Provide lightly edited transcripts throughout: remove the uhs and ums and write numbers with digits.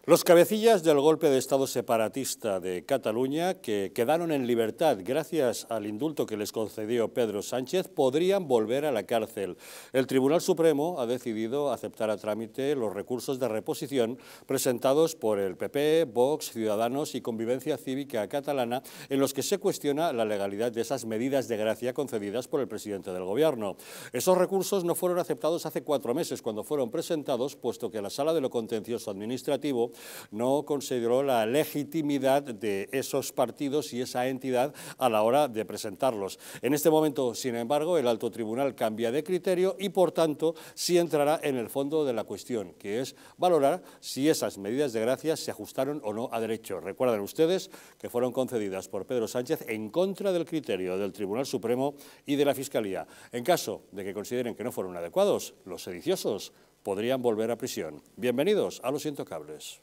Los cabecillas del golpe de Estado separatista de Cataluña, que quedaron en libertad gracias al indulto que les concedió Pedro Sánchez, podrían volver a la cárcel. El Tribunal Supremo ha decidido aceptar a trámite los recursos de reposición presentados por el PP, Vox, Ciudadanos y Convivencia Cívica Catalana, en los que se cuestiona la legalidad de esas medidas de gracia concedidas por el presidente del Gobierno. Esos recursos no fueron aceptados hace 4 meses, cuando fueron presentados, puesto que la Sala de lo Contencioso Administrativo no consideró la legitimidad de esos partidos y esa entidad a la hora de presentarlos. En este momento, sin embargo, el alto tribunal cambia de criterio y, por tanto, sí entrará en el fondo de la cuestión, que es valorar si esas medidas de gracia se ajustaron o no a derecho. Recuerden ustedes que fueron concedidas por Pedro Sánchez en contra del criterio del Tribunal Supremo y de la Fiscalía. En caso de que consideren que no fueron adecuados, los sediciosos podrían volver a prisión. Bienvenidos a Los Intocables.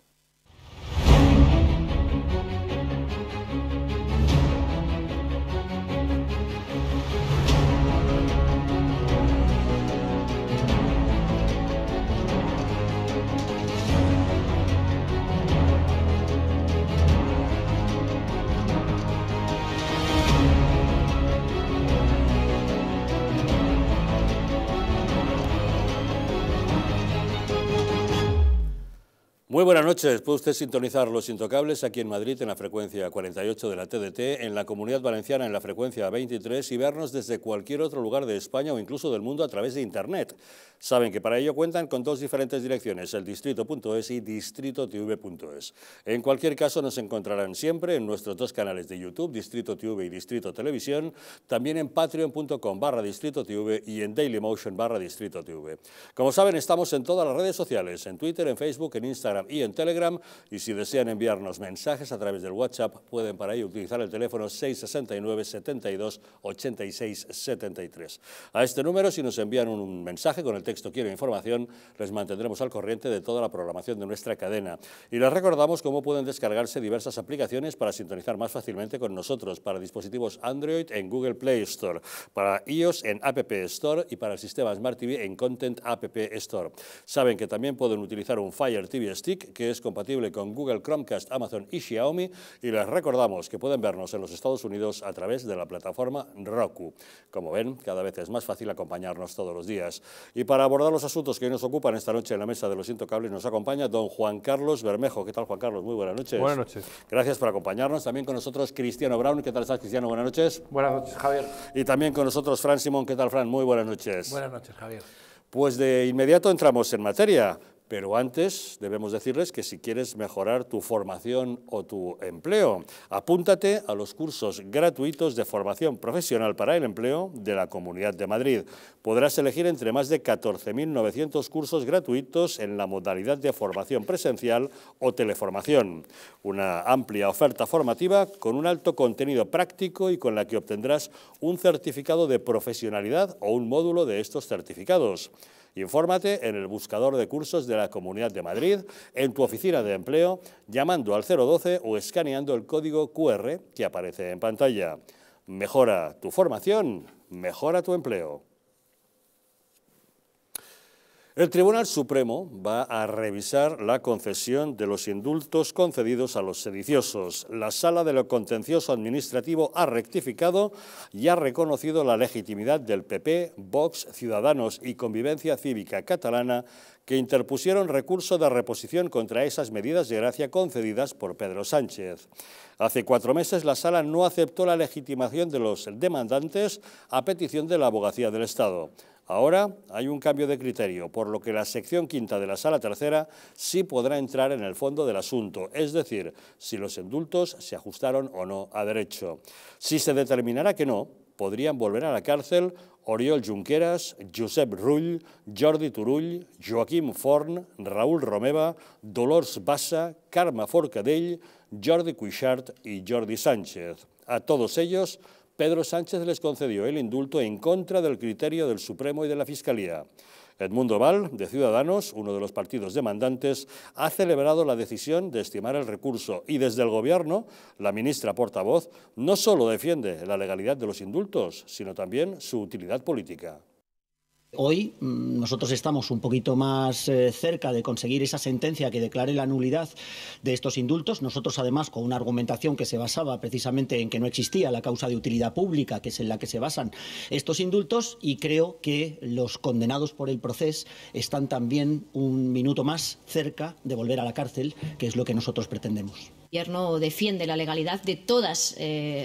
Muy buenas noches. Puede usted sintonizar Los Intocables aquí en Madrid en la frecuencia 48 de la TDT, en la Comunidad Valenciana en la frecuencia 23 y vernos desde cualquier otro lugar de España o incluso del mundo a través de Internet. Saben que para ello cuentan con 2 diferentes direcciones, el distrito.es y distritotv.es. En cualquier caso nos encontrarán siempre en nuestros 2 canales de YouTube, Distrito TV y Distrito Televisión, también en patreon.com/distritotv y en dailymotion/distritotv. Como saben, estamos en todas las redes sociales, en Twitter, en Facebook, en Instagram y en Telegram, y si desean enviarnos mensajes a través del WhatsApp, pueden para ello utilizar el teléfono 669 72 86 73. A este número, si nos envían un mensaje con el texto "Quiero información", les mantendremos al corriente de toda la programación de nuestra cadena. Y les recordamos cómo pueden descargarse diversas aplicaciones para sintonizar más fácilmente con nosotros, para dispositivos Android en Google Play Store, para iOS en App Store y para el sistema Smart TV en Content App Store. Saben que también pueden utilizar un Fire TV Stick, que es compatible con Google Chromecast, Amazon y Xiaomi, y les recordamos que pueden vernos en los Estados Unidos a través de la plataforma Roku. Como ven, cada vez es más fácil acompañarnos todos los días. Y para abordar los asuntos que hoy nos ocupan esta noche en la mesa de Los Intocables nos acompaña don Juan Carlos Bermejo. ¿Qué tal, Juan Carlos? Muy buenas noches. Buenas noches. Gracias por acompañarnos. También con nosotros Cristiano Brown. ¿Qué tal estás, Cristiano? Buenas noches. Buenas noches, Javier. Y también con nosotros Fran Simón. ¿Qué tal, Fran? Muy buenas noches. Buenas noches, Javier. Pues de inmediato entramos en materia. Pero antes debemos decirles que si quieres mejorar tu formación o tu empleo, apúntate a los cursos gratuitos de formación profesional para el empleo de la Comunidad de Madrid. Podrás elegir entre más de 14.900 cursos gratuitos en la modalidad de formación presencial o teleformación. Una amplia oferta formativa con un alto contenido práctico y con la que obtendrás un certificado de profesionalidad o un módulo de estos certificados. Infórmate en el buscador de cursos de la Comunidad de Madrid, en tu oficina de empleo, llamando al 012 o escaneando el código QR que aparece en pantalla. Mejora tu formación, mejora tu empleo. El Tribunal Supremo va a revisar la concesión de los indultos concedidos a los sediciosos. La Sala de lo Contencioso Administrativo ha rectificado y ha reconocido la legitimidad del PP, Vox, Ciudadanos y Convivencia Cívica Catalana, que interpusieron recurso de reposición contra esas medidas de gracia concedidas por Pedro Sánchez. Hace 4 meses la Sala no aceptó la legitimación de los demandantes a petición de la Abogacía del Estado. Ahora hay un cambio de criterio, por lo que la sección 5ª de la Sala Tercera sí podrá entrar en el fondo del asunto, es decir, si los indultos se ajustaron o no a derecho. Si se determinara que no, podrían volver a la cárcel Oriol Junqueras, Josep Rull, Jordi Turull, Joaquim Forn, Raúl Romeva, Dolors Bassa, Carme Forcadell, Jordi Cuixart y Jordi Sánchez. A todos ellos, Pedro Sánchez les concedió el indulto en contra del criterio del Supremo y de la Fiscalía. Edmundo Val, de Ciudadanos, uno de los partidos demandantes, ha celebrado la decisión de estimar el recurso y desde el Gobierno, la ministra portavoz no solo defiende la legalidad de los indultos, sino también su utilidad política. Hoy nosotros estamos un poquito más cerca de conseguir esa sentencia que declare la nulidad de estos indultos. Nosotros, además, con una argumentación que se basaba precisamente en que no existía la causa de utilidad pública, que es en la que se basan estos indultos, y creo que los condenados por el procés están también un minuto más cerca de volver a la cárcel, que es lo que nosotros pretendemos. El Gobierno defiende la legalidad de todas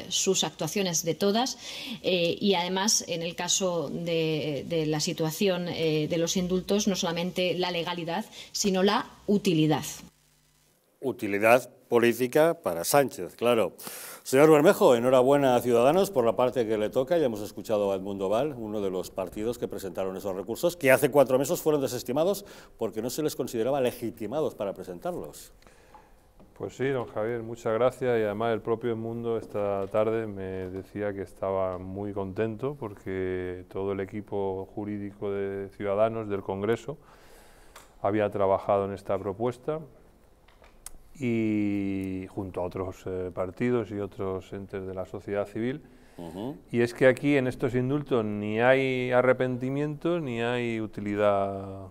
sus actuaciones, de todas, y además, en el caso de la situación de los indultos, no solamente la legalidad, sino la utilidad. Utilidad política para Sánchez, claro. Señor Bermejo, enhorabuena a Ciudadanos por la parte que le toca. Ya hemos escuchado a Edmundo Val, uno de los partidos que presentaron esos recursos, que hace 4 meses fueron desestimados porque no se les consideraba legitimados para presentarlos. Pues sí, don Javier, muchas gracias, y además el propio Edmundo esta tarde me decía que estaba muy contento porque todo el equipo jurídico de Ciudadanos del Congreso había trabajado en esta propuesta y junto a otros partidos y otros entes de la sociedad civil. Y es que aquí en estos indultos ni hay arrepentimiento ni hay utilidad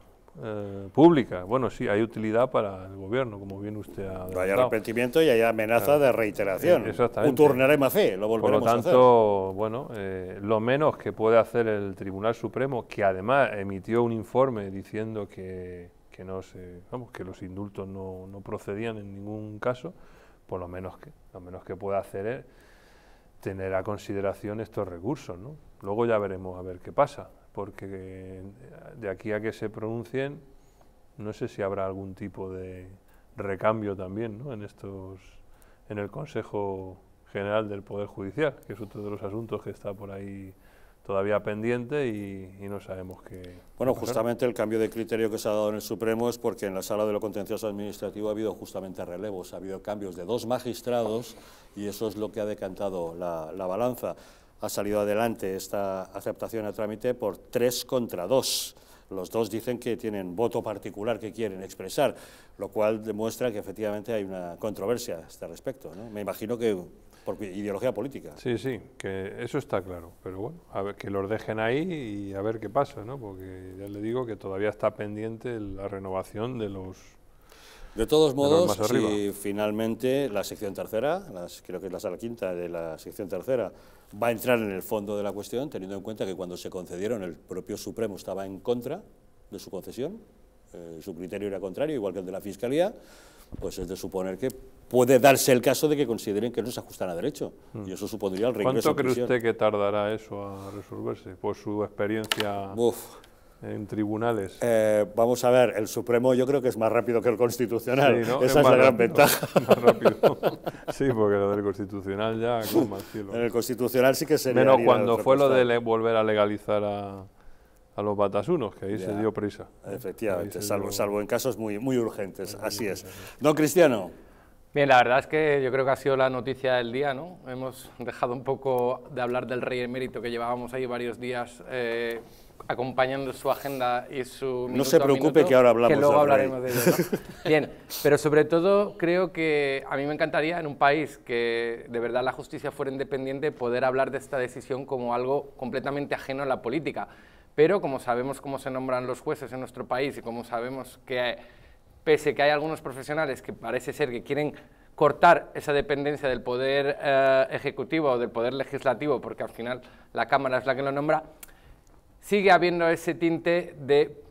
pública. Bueno, sí, hay utilidad para el gobierno, como bien usted ha dado. Hay arrepentimiento y hay amenaza de reiteración. Exactamente. Un tornarem a fe, lo volveremos a hacer. Por lo tanto, bueno, lo menos que puede hacer el Tribunal Supremo, que además emitió un informe diciendo que los indultos no procedían en ningún caso, pues lo menos que puede hacer es tener a consideración estos recursos, ¿no? Luego ya veremos a ver qué pasa, porque de aquí a que se pronuncien, no sé si habrá algún tipo de recambio también, ¿no?, en el Consejo General del Poder Judicial, que es otro de los asuntos que está por ahí todavía pendiente y no sabemos qué. Bueno, justamente el cambio de criterio que se ha dado en el Supremo es porque en la Sala de lo Contencioso Administrativo ha habido justamente relevos, ha habido cambios de 2 magistrados y eso es lo que ha decantado la balanza. Ha salido adelante esta aceptación a trámite por 3 contra 2. Los 2 dicen que tienen voto particular que quieren expresar, lo cual demuestra que efectivamente hay una controversia a este respecto, ¿no? Me imagino que por ideología política. Sí, sí, que eso está claro, pero bueno, a ver, que los dejen ahí y a ver qué pasa, ¿no? Porque ya le digo que todavía está pendiente la renovación de los. De todos modos, si finalmente la sección tercera, creo que es la sala quinta de la sección tercera, va a entrar en el fondo de la cuestión, teniendo en cuenta que cuando se concedieron el propio Supremo estaba en contra de su concesión, su criterio era contrario, igual que el de la Fiscalía, pues es de suponer que puede darse el caso de que consideren que no se ajustan a derecho, y eso supondría el reingreso a prisión. ¿Cuánto cree usted que tardará eso a resolverse, por su experiencia en tribunales? Vamos a ver, el Supremo yo creo que es más rápido que el Constitucional, sí, ¿no? Esa es la gran ventaja. Más rápido. Sí, porque lo del Constitucional ya con más cielo. En el Constitucional sí que sería. Menos cuando fue lo de volver a legalizar a los batasunos, que ahí ya se dio prisa. Efectivamente, salvo en casos muy urgentes, así es. Don Cristiano. Bien, la verdad es que yo creo que ha sido la noticia del día, ¿no? Hemos dejado un poco de hablar del rey emérito, que llevábamos ahí varios días acompañando su agenda y su No se preocupe que ahora hablamos que luego hablaremos de ello, ¿no? Bien, pero sobre todo creo que a mí me encantaría en un país que de verdad la justicia fuera independiente poder hablar de esta decisión como algo completamente ajeno a la política. Pero como sabemos cómo se nombran los jueces en nuestro país y como sabemos que pese que hay algunos profesionales que parece ser que quieren cortar esa dependencia del poder ejecutivo o del poder legislativo, porque al final la Cámara es la que lo nombra, sigue habiendo ese tinte de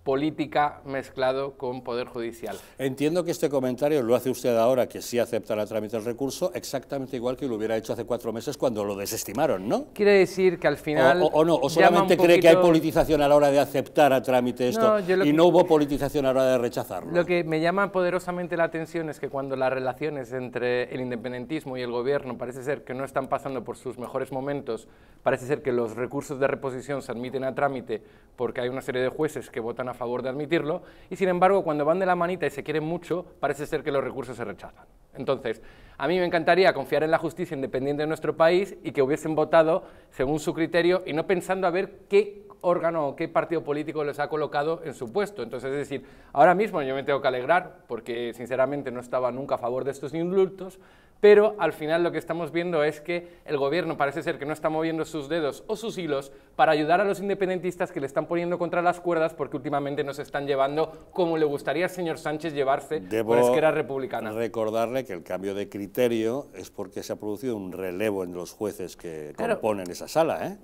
política mezclado con poder judicial. Entiendo que este comentario lo hace usted ahora, que sí acepta a trámite el recurso, exactamente igual que lo hubiera hecho hace 4 meses cuando lo desestimaron, ¿no? Quiere decir que al final... O solamente cree que hay politización a la hora de aceptar a trámite esto y no hubo politización a la hora de rechazarlo. Lo que me llama poderosamente la atención es que cuando las relaciones entre el independentismo y el gobierno parece ser que no están pasando por sus mejores momentos, parece ser que los recursos de reposición se admiten a trámite porque hay una serie de jueces que votan a favor de admitirlo, y sin embargo cuando van de la manita y se quieren mucho, parece ser que los recursos se rechazan. Entonces, a mí me encantaría confiar en la justicia independiente de nuestro país y que hubiesen votado según su criterio y no pensando a ver qué órgano o qué partido político les ha colocado en su puesto. Entonces, es decir, ahora mismo yo me tengo que alegrar porque sinceramente no estaba nunca a favor de estos indultos, pero al final lo que estamos viendo es que el gobierno parece ser que no está moviendo sus dedos o sus hilos para ayudar a los independentistas que le están poniendo contra las cuerdas porque últimamente nos están llevando como le gustaría al señor Sánchez llevarse por Esquerra Republicana. Recordarle que el cambio de criterio es porque se ha producido un relevo en los jueces que componen esa sala, ¿eh?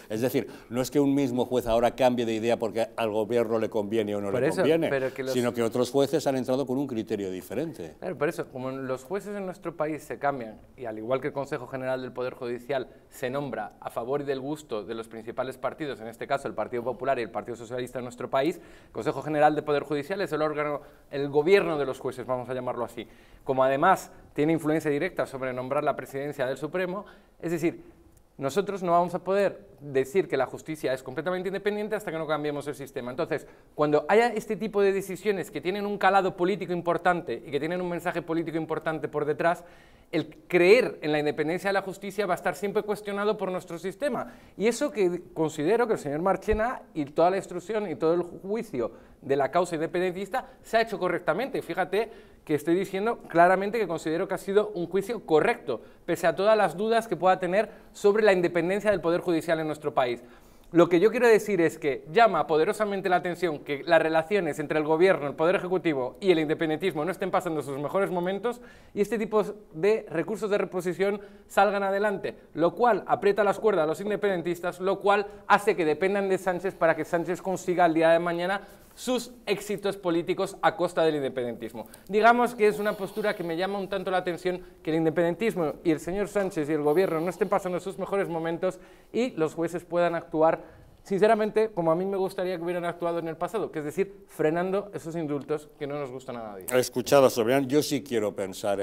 Es decir, no es que un mismo juez ahora cambie de idea porque al gobierno le conviene o no le conviene, sino que otros jueces han entrado con un criterio diferente. Claro, por eso, como los jueces en nuestro país se cambian, y al igual que el Consejo General del Poder Judicial se nombra a favor y del gusto de los principales partidos, en este caso el Partido Popular y el Partido Socialista en nuestro país, el Consejo General del Poder Judicial es el órgano, el gobierno de los jueces, vamos a llamarlo así. Como además tiene influencia directa sobre nombrar la presidencia del Supremo, es decir, nosotros no vamos a poder decir que la justicia es completamente independiente hasta que no cambiemos el sistema. Entonces, cuando haya este tipo de decisiones que tienen un calado político importante y que tienen un mensaje político importante por detrás, el creer en la independencia de la justicia va a estar siempre cuestionado por nuestro sistema. Y eso que considero que el señor Marchena y toda la instrucción y todo el juicio de la causa independentista se ha hecho correctamente. Fíjate que estoy diciendo claramente que considero que ha sido un juicio correcto, pese a todas las dudas que pueda tener sobre la independencia del Poder Judicial en nuestro país. Lo que yo quiero decir es que llama poderosamente la atención que las relaciones entre el gobierno, el Poder Ejecutivo y el independentismo no estén pasando sus mejores momentos y este tipo de recursos de reposición salgan adelante, lo cual aprieta las cuerdas a los independentistas, lo cual hace que dependan de Sánchez para que Sánchez consiga el día de mañana sus éxitos políticos a costa del independentismo. Digamos que es una postura que me llama un tanto la atención, que el independentismo y el señor Sánchez y el gobierno no estén pasando sus mejores momentos y los jueces puedan actuar, sinceramente, como a mí me gustaría que hubieran actuado en el pasado, que es decir, frenando esos indultos que no nos gustan a nadie. He escuchado a Sobrián, yo sí quiero pensar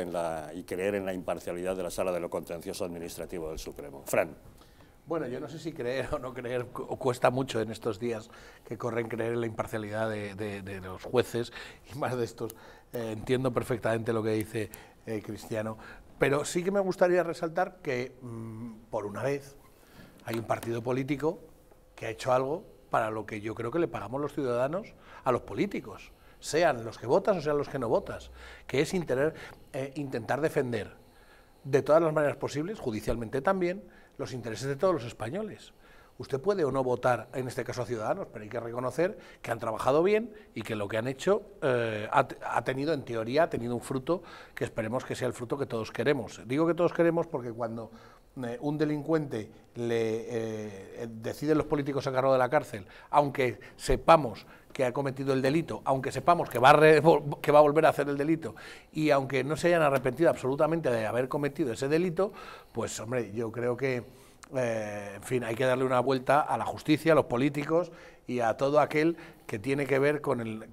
y creer en la imparcialidad de la Sala de lo Contencioso Administrativo del Supremo. Fran. Bueno, yo no sé si creer o no creer, o cuesta mucho en estos días que corren creer en la imparcialidad de los jueces y más de estos. Entiendo perfectamente lo que dice Cristiano, pero sí que me gustaría resaltar que, por una vez, hay un partido político que ha hecho algo para lo que yo creo que le pagamos los ciudadanos a los políticos, sean los que votas o sean los que no votas, que es intentar defender de todas las maneras posibles, judicialmente también, los intereses de todos los españoles. Usted puede o no votar, en este caso a Ciudadanos, pero hay que reconocer que han trabajado bien y que lo que han hecho ha tenido, en teoría, un fruto que esperemos que sea el fruto que todos queremos. Digo que todos queremos porque cuando un delincuente deciden los políticos sacarlo de la cárcel, aunque sepamos que ha cometido el delito, aunque sepamos que va a volver a hacer el delito y aunque no se hayan arrepentido absolutamente de haber cometido ese delito, pues hombre, yo creo que, en fin, hay que darle una vuelta a la justicia, a los políticos y a todo aquel que tiene que ver con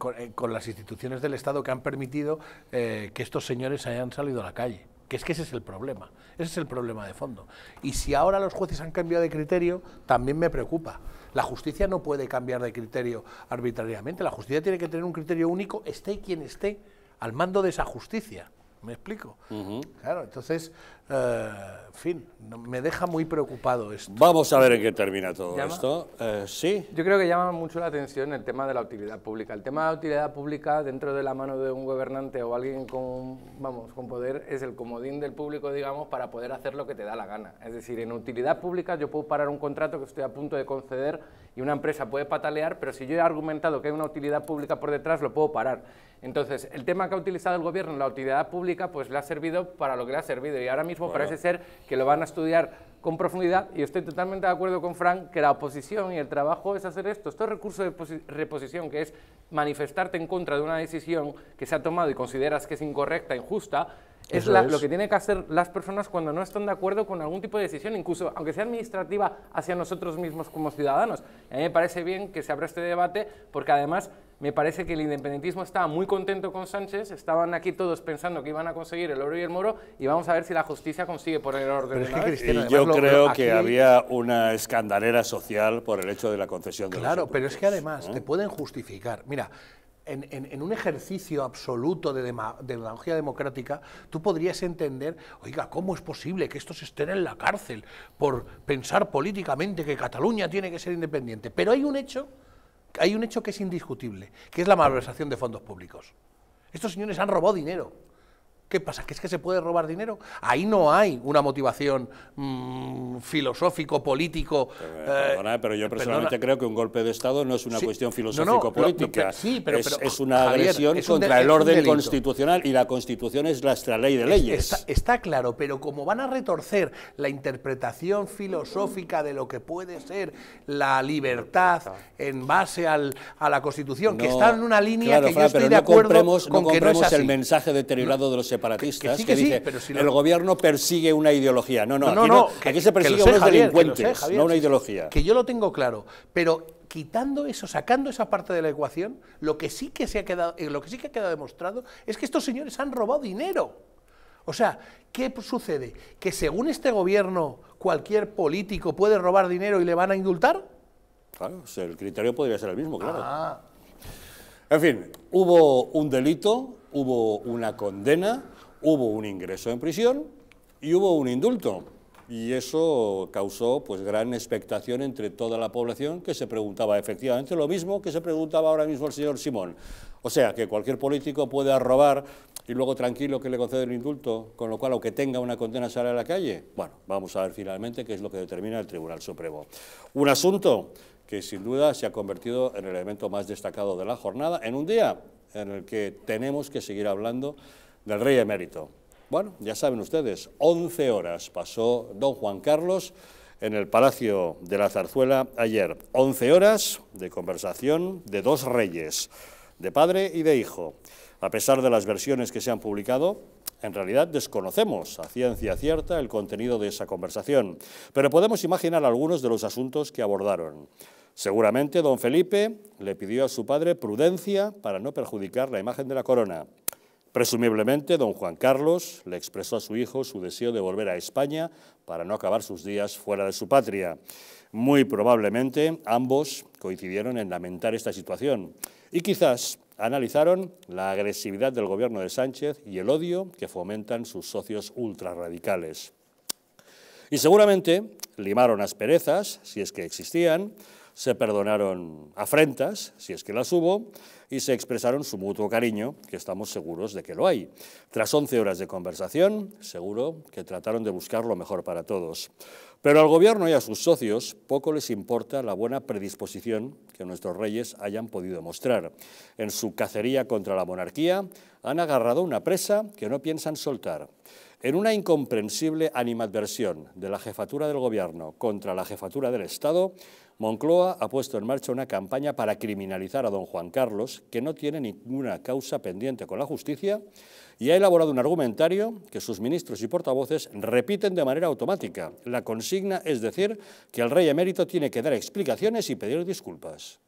las instituciones del Estado que han permitido que estos señores hayan salido a la calle. Que es que ese es el problema de fondo. Y si ahora los jueces han cambiado de criterio, también me preocupa. La justicia no puede cambiar de criterio arbitrariamente, la justicia tiene que tener un criterio único, esté quien esté al mando de esa justicia. ¿Me explico? Claro, entonces, en fin, me deja muy preocupado esto. Vamos a ver en qué termina todo esto. ¿Sí? Yo creo que llama mucho la atención el tema de la utilidad pública. El tema de la utilidad pública dentro de la mano de un gobernante o alguien con poder es el comodín del público, digamos, para poder hacer lo que te da la gana. Es decir, en utilidad pública yo puedo parar un contrato que estoy a punto de conceder y una empresa puede patalear, pero si yo he argumentado que hay una utilidad pública por detrás, lo puedo parar. Entonces, el tema que ha utilizado el gobierno, la utilidad pública, pues le ha servido para lo que le ha servido y ahora mismo parece ser que lo van a estudiar con profundidad y estoy totalmente de acuerdo con Fran que la oposición y el trabajo es hacer esto es recurso de reposición, que es manifestarte en contra de una decisión que se ha tomado y consideras que es incorrecta, injusta. Es lo que tienen que hacer las personas cuando no están de acuerdo con algún tipo de decisión, incluso aunque sea administrativa, hacia nosotros mismos como ciudadanos. A mí me parece bien que se abra este debate porque además me parece que el independentismo estaba muy contento con Sánchez, estaban aquí todos pensando que iban a conseguir el oro y el moro y vamos a ver si la justicia consigue poner orden. Y yo creo que había una escandalera social por el hecho de la concesión de los indultos. Claro, pero es que además te pueden justificar. Mira, en un ejercicio absoluto de demagogia democrática, tú podrías entender, oiga, ¿cómo es posible que estos estén en la cárcel por pensar políticamente que Cataluña tiene que ser independiente? Pero hay un hecho que es indiscutible, que es la malversación de fondos públicos. Estos señores han robado dinero ¿Qué pasa? ¿Que es que se puede robar dinero? Ahí no hay una motivación filosófico, político. Pero yo personalmente creo que un golpe de Estado no es una cuestión filosófico-política. Pero es una Javier, agresión contra el orden constitucional, y la Constitución es nuestra ley de leyes. Está claro, pero como van a retorcer la interpretación filosófica de lo que puede ser la libertad en base a la Constitución, que está en una línea que yo estoy de acuerdo con que no es así. El mensaje deteriorado de los separatistas que dice el gobierno persigue una ideología. Aquí se persigue a unos delincuentes, no una ideología. Que yo lo tengo claro, pero quitando eso, sacando esa parte de la ecuación, lo que sí que ha quedado demostrado es que estos señores han robado dinero. O sea, ¿qué sucede? ¿Que según este gobierno cualquier político puede robar dinero y le van a indultar? Claro, el criterio podría ser el mismo, claro. En fin, hubo un delito, hubo una condena, hubo un ingreso en prisión y hubo un indulto. Y eso causó pues gran expectación entre toda la población, que se preguntaba efectivamente lo mismo que se preguntaba ahora mismo el señor Simón. O sea, que cualquier político puede robar y luego tranquilo que le concede el indulto, con lo cual aunque tenga una condena sale a la calle. Bueno, vamos a ver finalmente qué es lo que determina el Tribunal Supremo. Un asunto que sin duda se ha convertido en el elemento más destacado de la jornada, en un día en el que tenemos que seguir hablando del rey emérito. Bueno, ya saben ustedes, 11 horas pasó don Juan Carlos en el Palacio de la Zarzuela ayer. 11 horas de conversación de dos reyes, de padre y de hijo. A pesar de las versiones que se han publicado, en realidad desconocemos a ciencia cierta el contenido de esa conversación, pero podemos imaginar algunos de los asuntos que abordaron. Seguramente don Felipe le pidió a su padre prudencia para no perjudicar la imagen de la corona. Presumiblemente, don Juan Carlos le expresó a su hijo su deseo de volver a España para no acabar sus días fuera de su patria. Muy probablemente, ambos coincidieron en lamentar esta situación y quizás analizaron la agresividad del gobierno de Sánchez y el odio que fomentan sus socios ultrarradicales. Y seguramente limaron asperezas, si es que existían, se perdonaron afrentas, si es que las hubo, y se expresaron su mutuo cariño, que estamos seguros de que lo hay. Tras 11 horas de conversación, seguro que trataron de buscar lo mejor para todos. Pero al gobierno y a sus socios poco les importa la buena predisposición que nuestros reyes hayan podido mostrar. En su cacería contra la monarquía han agarrado una presa que no piensan soltar. En una incomprensible animadversión de la jefatura del gobierno contra la jefatura del Estado, Moncloa ha puesto en marcha una campaña para criminalizar a don Juan Carlos, que no tiene ninguna causa pendiente con la justicia, y ha elaborado un argumentario que sus ministros y portavoces repiten de manera automática. La consigna es decir que el rey emérito tiene que dar explicaciones y pedir disculpas.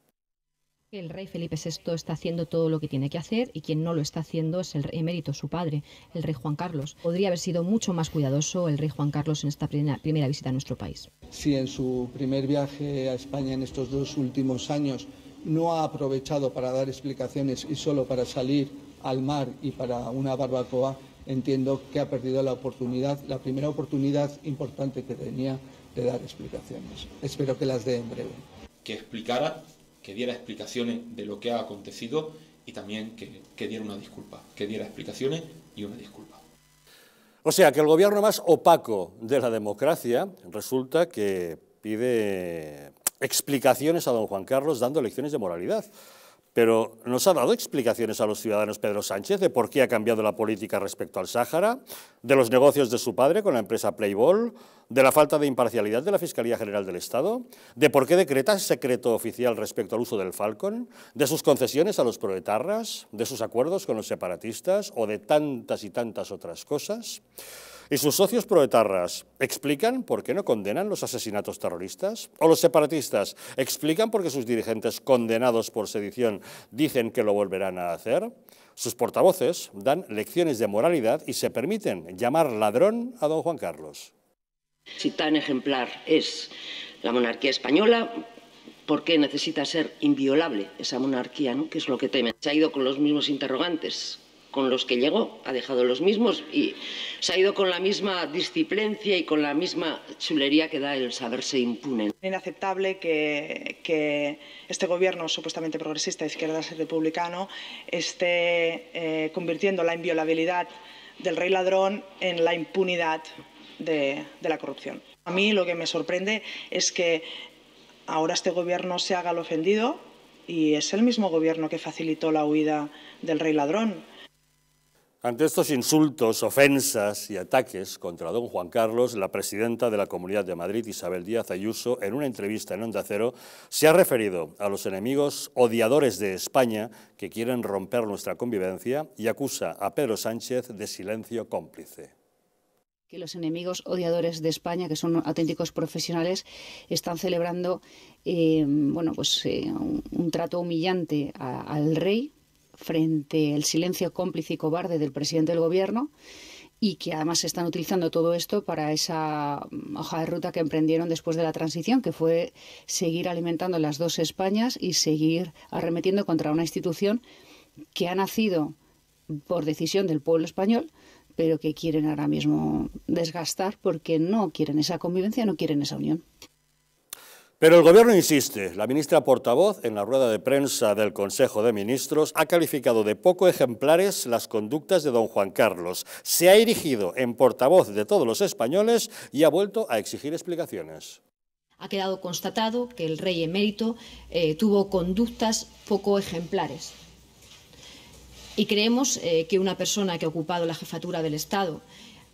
El rey Felipe VI está haciendo todo lo que tiene que hacer y quien no lo está haciendo es el rey emérito, su padre, el rey Juan Carlos. Podría haber sido mucho más cuidadoso el rey Juan Carlos en esta primera visita a nuestro país. Si en su primer viaje a España en estos 2 últimos años no ha aprovechado para dar explicaciones y solo para salir al mar y para una barbacoa, entiendo que ha perdido la oportunidad, la primera oportunidad importante que tenía de dar explicaciones. Espero que las dé en breve. Que explicara, que diera explicaciones de lo que ha acontecido y también que diera una disculpa, que diera explicaciones y una disculpa. O sea, que el gobierno más opaco de la democracia resulta que pide explicaciones a don Juan Carlos dando lecciones de moralidad. Pero ¿nos ha dado explicaciones a los ciudadanos Pedro Sánchez de por qué ha cambiado la política respecto al Sáhara, de los negocios de su padre con la empresa Playboy, de la falta de imparcialidad de la Fiscalía General del Estado, de por qué decreta secreto oficial respecto al uso del Falcon, de sus concesiones a los proetarras, de sus acuerdos con los separatistas o de tantas y tantas otras cosas? ¿Y sus socios proetarras explican por qué no condenan los asesinatos terroristas? ¿O los separatistas explican por qué sus dirigentes condenados por sedición dicen que lo volverán a hacer? Sus portavoces dan lecciones de moralidad y se permiten llamar ladrón a don Juan Carlos. Si tan ejemplar es la monarquía española, ¿por qué necesita ser inviolable esa monarquía, ¿no? ¿Qué es lo que temen? Se ha ido con los mismos interrogantes con los que llegó, ha dejado los mismos y se ha ido con la misma disciplicia y con la misma chulería que da el saberse impune. Inaceptable que este gobierno supuestamente progresista, izquierdas y republicano, esté convirtiendo la inviolabilidad del rey ladrón en la impunidad de la corrupción. A mí lo que me sorprende es que ahora este gobierno se haga el ofendido y es el mismo gobierno que facilitó la huida del rey ladrón. Ante estos insultos, ofensas y ataques contra don Juan Carlos, la presidenta de la Comunidad de Madrid, Isabel Díaz Ayuso, en una entrevista en Onda Cero, se ha referido a los enemigos odiadores de España que quieren romper nuestra convivencia y acusa a Pedro Sánchez de silencio cómplice. Que los enemigos odiadores de España, que son auténticos profesionales, están celebrando un trato humillante al rey frente al silencio cómplice y cobarde del presidente del gobierno, y que además están utilizando todo esto para esa hoja de ruta que emprendieron después de la transición, que fue seguir alimentando las dos Españas y seguir arremetiendo contra una institución que ha nacido por decisión del pueblo español, pero que quieren ahora mismo desgastar porque no quieren esa convivencia, no quieren esa unión. Pero el Gobierno insiste. La ministra portavoz, en la rueda de prensa del Consejo de Ministros, ha calificado de poco ejemplares las conductas de don Juan Carlos. Se ha erigido en portavoz de todos los españoles y ha vuelto a exigir explicaciones. Ha quedado constatado que el rey emérito tuvo conductas poco ejemplares. Y creemos que una persona que ha ocupado la jefatura del Estado,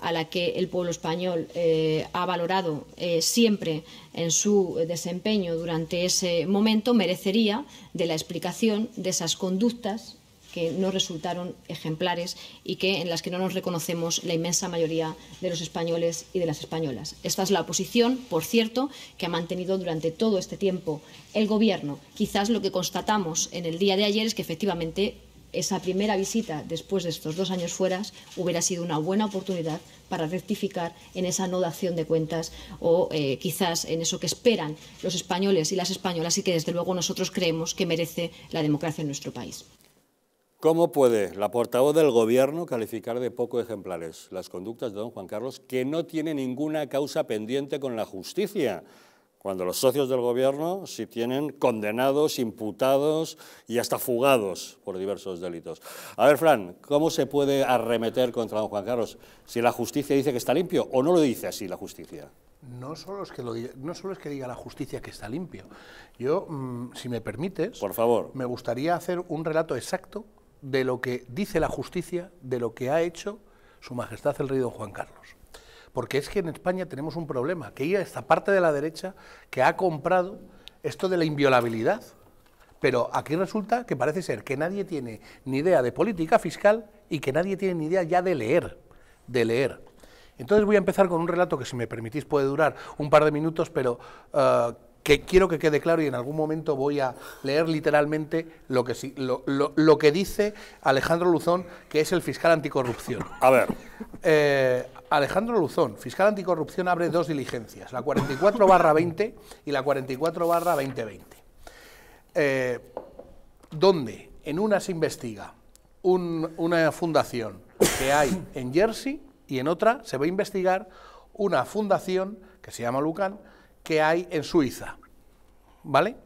a la que el pueblo español ha valorado siempre en su desempeño durante ese momento, merecería de la explicación de esas conductas que no resultaron ejemplares y en las que no nos reconocemos la inmensa mayoría de los españoles y de las españolas. Esta es la posición, por cierto, que ha mantenido durante todo este tiempo el Gobierno. Quizás lo que constatamos en el día de ayer es que efectivamente esa primera visita después de estos 2 años fuera hubiera sido una buena oportunidad para rectificar en esa no dación de cuentas o quizás en eso que esperan los españoles y las españolas y que desde luego nosotros creemos que merece la democracia en nuestro país. ¿Cómo puede la portavoz del Gobierno calificar de poco ejemplares las conductas de don Juan Carlos, que no tiene ninguna causa pendiente con la justicia, cuando los socios del Gobierno sí tienen condenados, imputados y hasta fugados por diversos delitos? A ver, Fran, ¿cómo se puede arremeter contra don Juan Carlos si la justicia dice que está limpio o no lo dice así la justicia? No solo es que diga la justicia que está limpio. Yo, si me permites, por favor, me gustaría hacer un relato exacto de lo que dice la justicia, de lo que ha hecho Su Majestad el Rey don Juan Carlos. Porque es que en España tenemos un problema, que hay esta parte de la derecha que ha comprado esto de la inviolabilidad. Pero aquí resulta que parece ser que nadie tiene ni idea de política fiscal y que nadie tiene ni idea ya de leer. Entonces voy a empezar con un relato que, si me permitís, puede durar un par de minutos, pero que quiero que quede claro, y en algún momento voy a leer literalmente lo que dice Alejandro Luzón, que es el fiscal anticorrupción. A ver. Alejandro Luzón, fiscal anticorrupción, abre 2 diligencias, la 44/20 y la 44/2020, donde en una se investiga una fundación que hay en Jersey y en otra se va a investigar una fundación que se llama Lucan que hay en Suiza, ¿vale?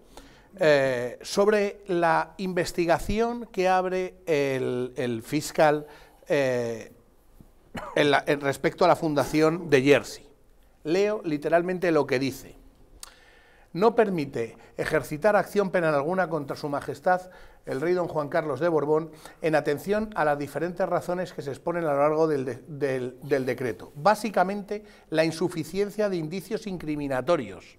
Sobre la investigación que abre el fiscal respecto a la fundación de Jersey. Leo literalmente lo que dice. No permite ejercitar acción penal alguna contra Su Majestad el Rey don Juan Carlos de Borbón en atención a las diferentes razones que se exponen a lo largo del decreto. Básicamente, la insuficiencia de indicios incriminatorios.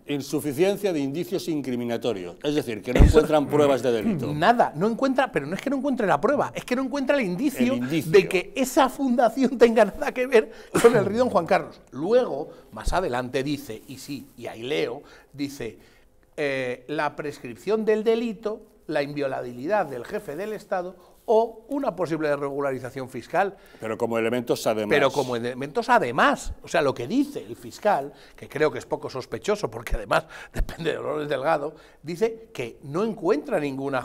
Insuficiencia de indicios incriminatorios, es decir, que no encuentran pruebas de delito. Nada, no encuentra, pero no es que no encuentre la prueba, es que no encuentra el indicio de que esa fundación tenga nada que ver con el Rey don Juan Carlos. Luego, más adelante dice, y ahí leo, dice, la prescripción del delito, la inviolabilidad del jefe del Estado o una posible regularización fiscal. Pero como elementos además. O sea, lo que dice el fiscal, que creo que es poco sospechoso, porque además depende de Dolores Delgado, dice que no encuentra ninguna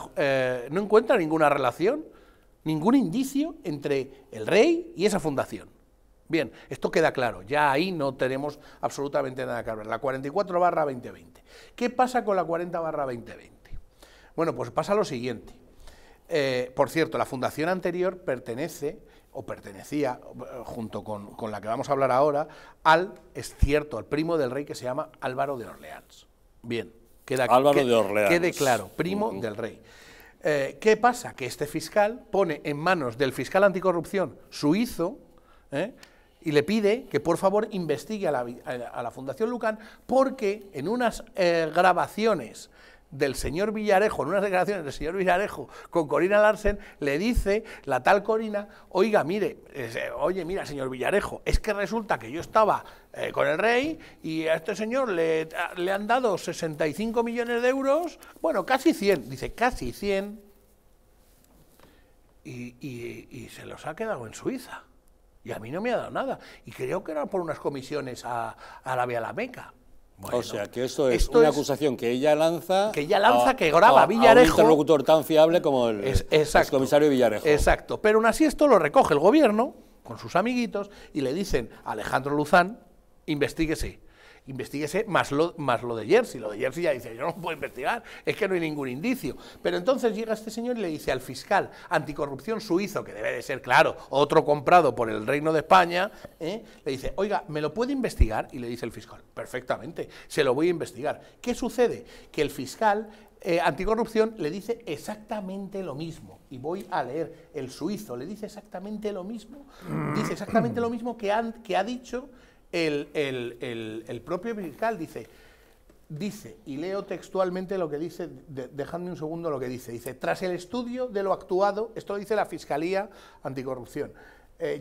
relación, ningún indicio entre el rey y esa fundación. Bien, esto queda claro, ya ahí no tenemos absolutamente nada que ver. La 44/2020. ¿Qué pasa con la 40/2020? Bueno, pues pasa lo siguiente. Por cierto, la fundación anterior pertenece o pertenecía, junto con la que vamos a hablar ahora, al primo del rey que se llama Álvaro de Orleans. Bien, de Orleans. Quede claro, primo del rey. ¿Qué pasa? Que este fiscal pone en manos del fiscal anticorrupción suizo, y le pide que por favor investigue a la Fundación Lucan, porque en unas grabaciones del señor Villarejo, en unas declaraciones del señor Villarejo con Corina Larsen, le dice la tal Corina: oiga, mire, mira, señor Villarejo, es que resulta que yo estaba con el rey y a este señor le han dado 65 millones de euros, bueno, casi 100, dice casi 100, y se los ha quedado en Suiza. Y a mí no me ha dado nada. Y creo que era por unas comisiones a Arabia la Meca. Bueno, o sea, que esto es una acusación que ella lanza... Que graba Villarejo... A un interlocutor tan fiable como el excomisario Villarejo. Exacto. Pero aún así esto lo recoge el gobierno, con sus amiguitos, y le dicen a Alejandro Luzán: investíguese más lo de Jersey. Lo de Jersey ya dice: yo no puedo investigar, es que no hay ningún indicio. Pero entonces llega este señor y le dice al fiscal anticorrupción suizo, que debe de ser, claro, otro comprado por el Reino de España, le dice: oiga, ¿me lo puede investigar? Y le dice el fiscal: perfectamente, se lo voy a investigar. ¿Qué sucede? Que el fiscal anticorrupción le dice exactamente lo mismo, y voy a leer, el suizo le dice exactamente lo mismo, que ha dicho el propio fiscal. Dice, y leo textualmente lo que dice, dejadme un segundo lo que dice, tras el estudio de lo actuado, esto lo dice la Fiscalía Anticorrupción,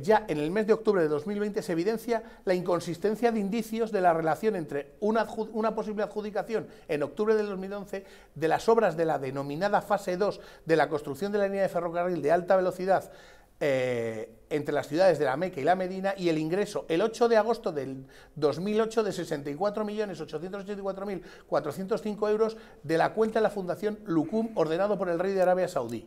ya en el mes de octubre de 2020 se evidencia la inconsistencia de indicios de la relación entre una posible adjudicación en octubre del 2011 de las obras de la denominada fase 2 de la construcción de la línea de ferrocarril de alta velocidad entre las ciudades de La Meca y La Medina, y el ingreso el 8 de agosto del 2008 de 64.884.405 euros de la cuenta de la Fundación Lukum ordenado por el rey de Arabia Saudí.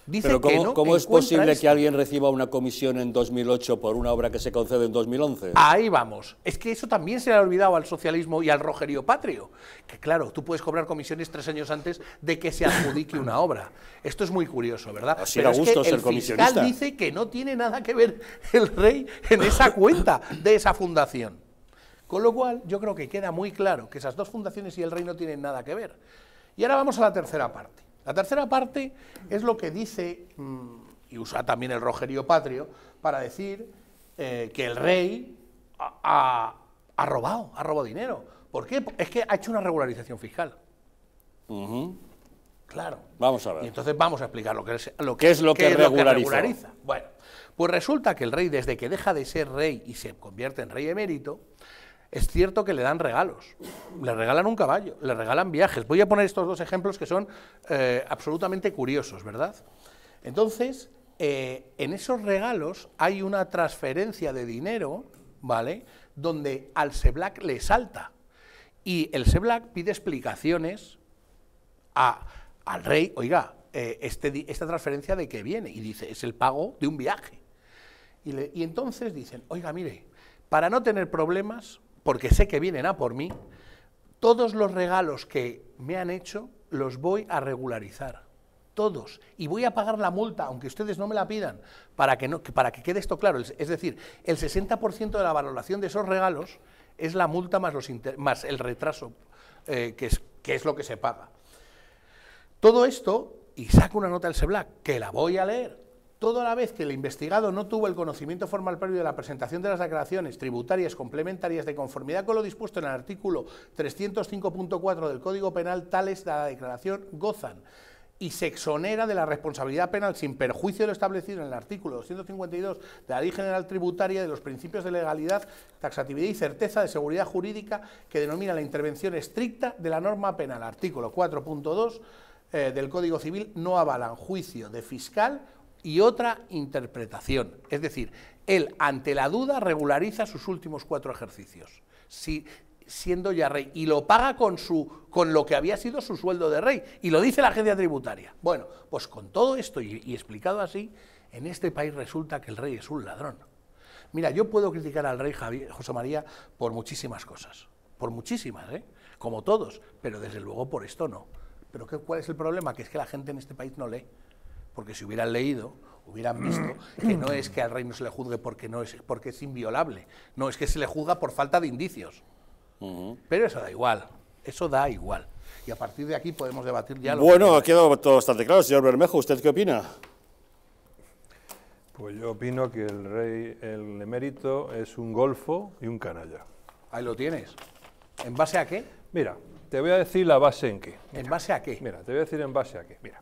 Dice pero que ¿cómo es posible que alguien reciba una comisión en 2008 por una obra que se concede en 2011? Ahí vamos. Es que eso también se le ha olvidado al socialismo y al rojerío patrio. Que claro, tú puedes cobrar comisiones 3 años antes de que se adjudique una obra. Esto es muy curioso, ¿verdad? Así era gusto ser comisionista. El fiscal dice que no tiene nada que ver el rey en esa cuenta de esa fundación. Con lo cual, yo creo que queda muy claro que esas dos fundaciones y el rey no tienen nada que ver. Y ahora vamos a la tercera parte. La tercera parte es lo que dice, y usa también el rojerío patrio, para decir que el rey ha robado dinero. ¿Por qué? Es que ha hecho una regularización fiscal. Claro. Vamos a ver. Y entonces vamos a explicar ¿Qué es lo que regulariza? Bueno, pues resulta que el rey, desde que deja de ser rey y se convierte en rey emérito, es cierto que le dan regalos, le regalan un caballo, le regalan viajes. Voy a poner estos dos ejemplos que son absolutamente curiosos, ¿verdad? Entonces, en esos regalos hay una transferencia de dinero, ¿vale?, donde al SEBLAC le salta. Y el SEBLAC pide explicaciones al rey: oiga, esta transferencia ¿de qué viene? Y dice: es el pago de un viaje. Y entonces dicen: oiga, mire, para no tener problemas, porque sé que vienen a por mí, todos los regalos que me han hecho los voy a regularizar, todos, y voy a pagar la multa, aunque ustedes no me la pidan, para que quede esto claro. Es decir, el 60% de la valoración de esos regalos es la multa más el retraso, que es lo que se paga. Todo esto, y saco una nota del SEBLAC, que la voy a leer, toda la vez que el investigado no tuvo el conocimiento formal previo de la presentación de las declaraciones tributarias complementarias de conformidad con lo dispuesto en el artículo 305.4 del Código Penal, tales de la declaración gozan y se exonera de la responsabilidad penal sin perjuicio de lo establecido en el artículo 252 de la Ley General Tributaria, de los principios de legalidad, taxatividad y certeza de seguridad jurídica que denomina la intervención estricta de la norma penal. Artículo 4.2 del Código Civil no avalan juicio de fiscal y otra interpretación. Es decir, él, ante la duda, regulariza sus últimos 4 ejercicios, siendo ya rey, y lo paga con lo que había sido su sueldo de rey, y lo dice la agencia tributaria. Bueno, pues con todo esto y explicado así, en este país resulta que el rey es un ladrón. Mira, yo puedo criticar al rey José María por muchísimas cosas, por muchísimas, como todos, pero desde luego por esto no. Pero ¿cuál es el problema? Que es que la gente en este país no lee. porque si hubieran leído, hubieran visto que no es que al rey no se le juzgue porque es inviolable, no, es que se le juzga por falta de indicios. Pero eso da igual, eso da igual. Y a partir de aquí podemos debatir ya... Bueno, ha quedado todo bastante claro. Señor Bermejo, ¿usted qué opina? Pues yo opino que el rey, el emérito, es un golfo y un canalla. Ahí lo tienes. ¿En base a qué? Mira, te voy a decir la base en qué. ¿En base a qué? Mira, te voy a decir en base a qué. Mira,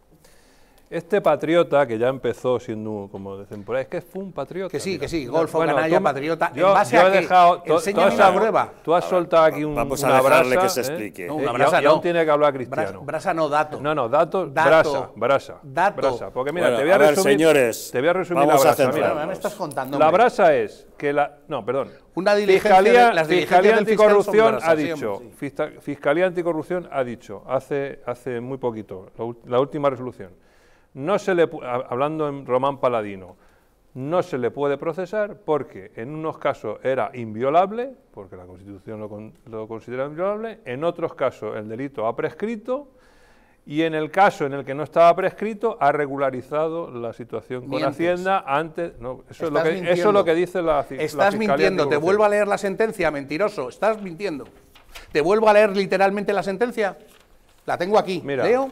este patriota que ya empezó siendo, como dicen por ahí, es que fue un patriota. Que sí, mira. que sí, golfo, Bueno, canalla, patriota. Yo, ¿En base yo a he qué? dejado Enséñame una prueba. Tú has soltado aquí una Vamos a dejarle brasa, que se explique. No, una brasa y no. aún tiene que hablar cristiano. Brasa no, dato. No, dato, Dato. brasa. Dato. Porque mira, Bueno, te voy a ver, resumir, señores, te voy a resumir vamos la a brasa. centrarnos. Mira, Me estás contando. la hombre. brasa es que la... No, perdón. Una diligencia las Fiscalía diligencias del fiscal son Anticorrupción brasas, ha sí, dicho, hombre, sí. Fiscalía Anticorrupción ha dicho, hace muy poquito, la última resolución, no se le, hablando en Román Paladino, no se le puede procesar porque en unos casos era inviolable, porque la Constitución lo considera inviolable, en otros casos el delito ha prescrito, y en el caso en el que no estaba prescrito, ha regularizado la situación con Mientes. Hacienda antes... No, eso Estás es lo que dice la Fiscalía Estás mintiendo, te Anticorrupción. vuelvo a leer la sentencia, mentiroso, estás mintiendo. ¿Te vuelvo a leer literalmente la sentencia? La tengo aquí. Mira, ¿Leo?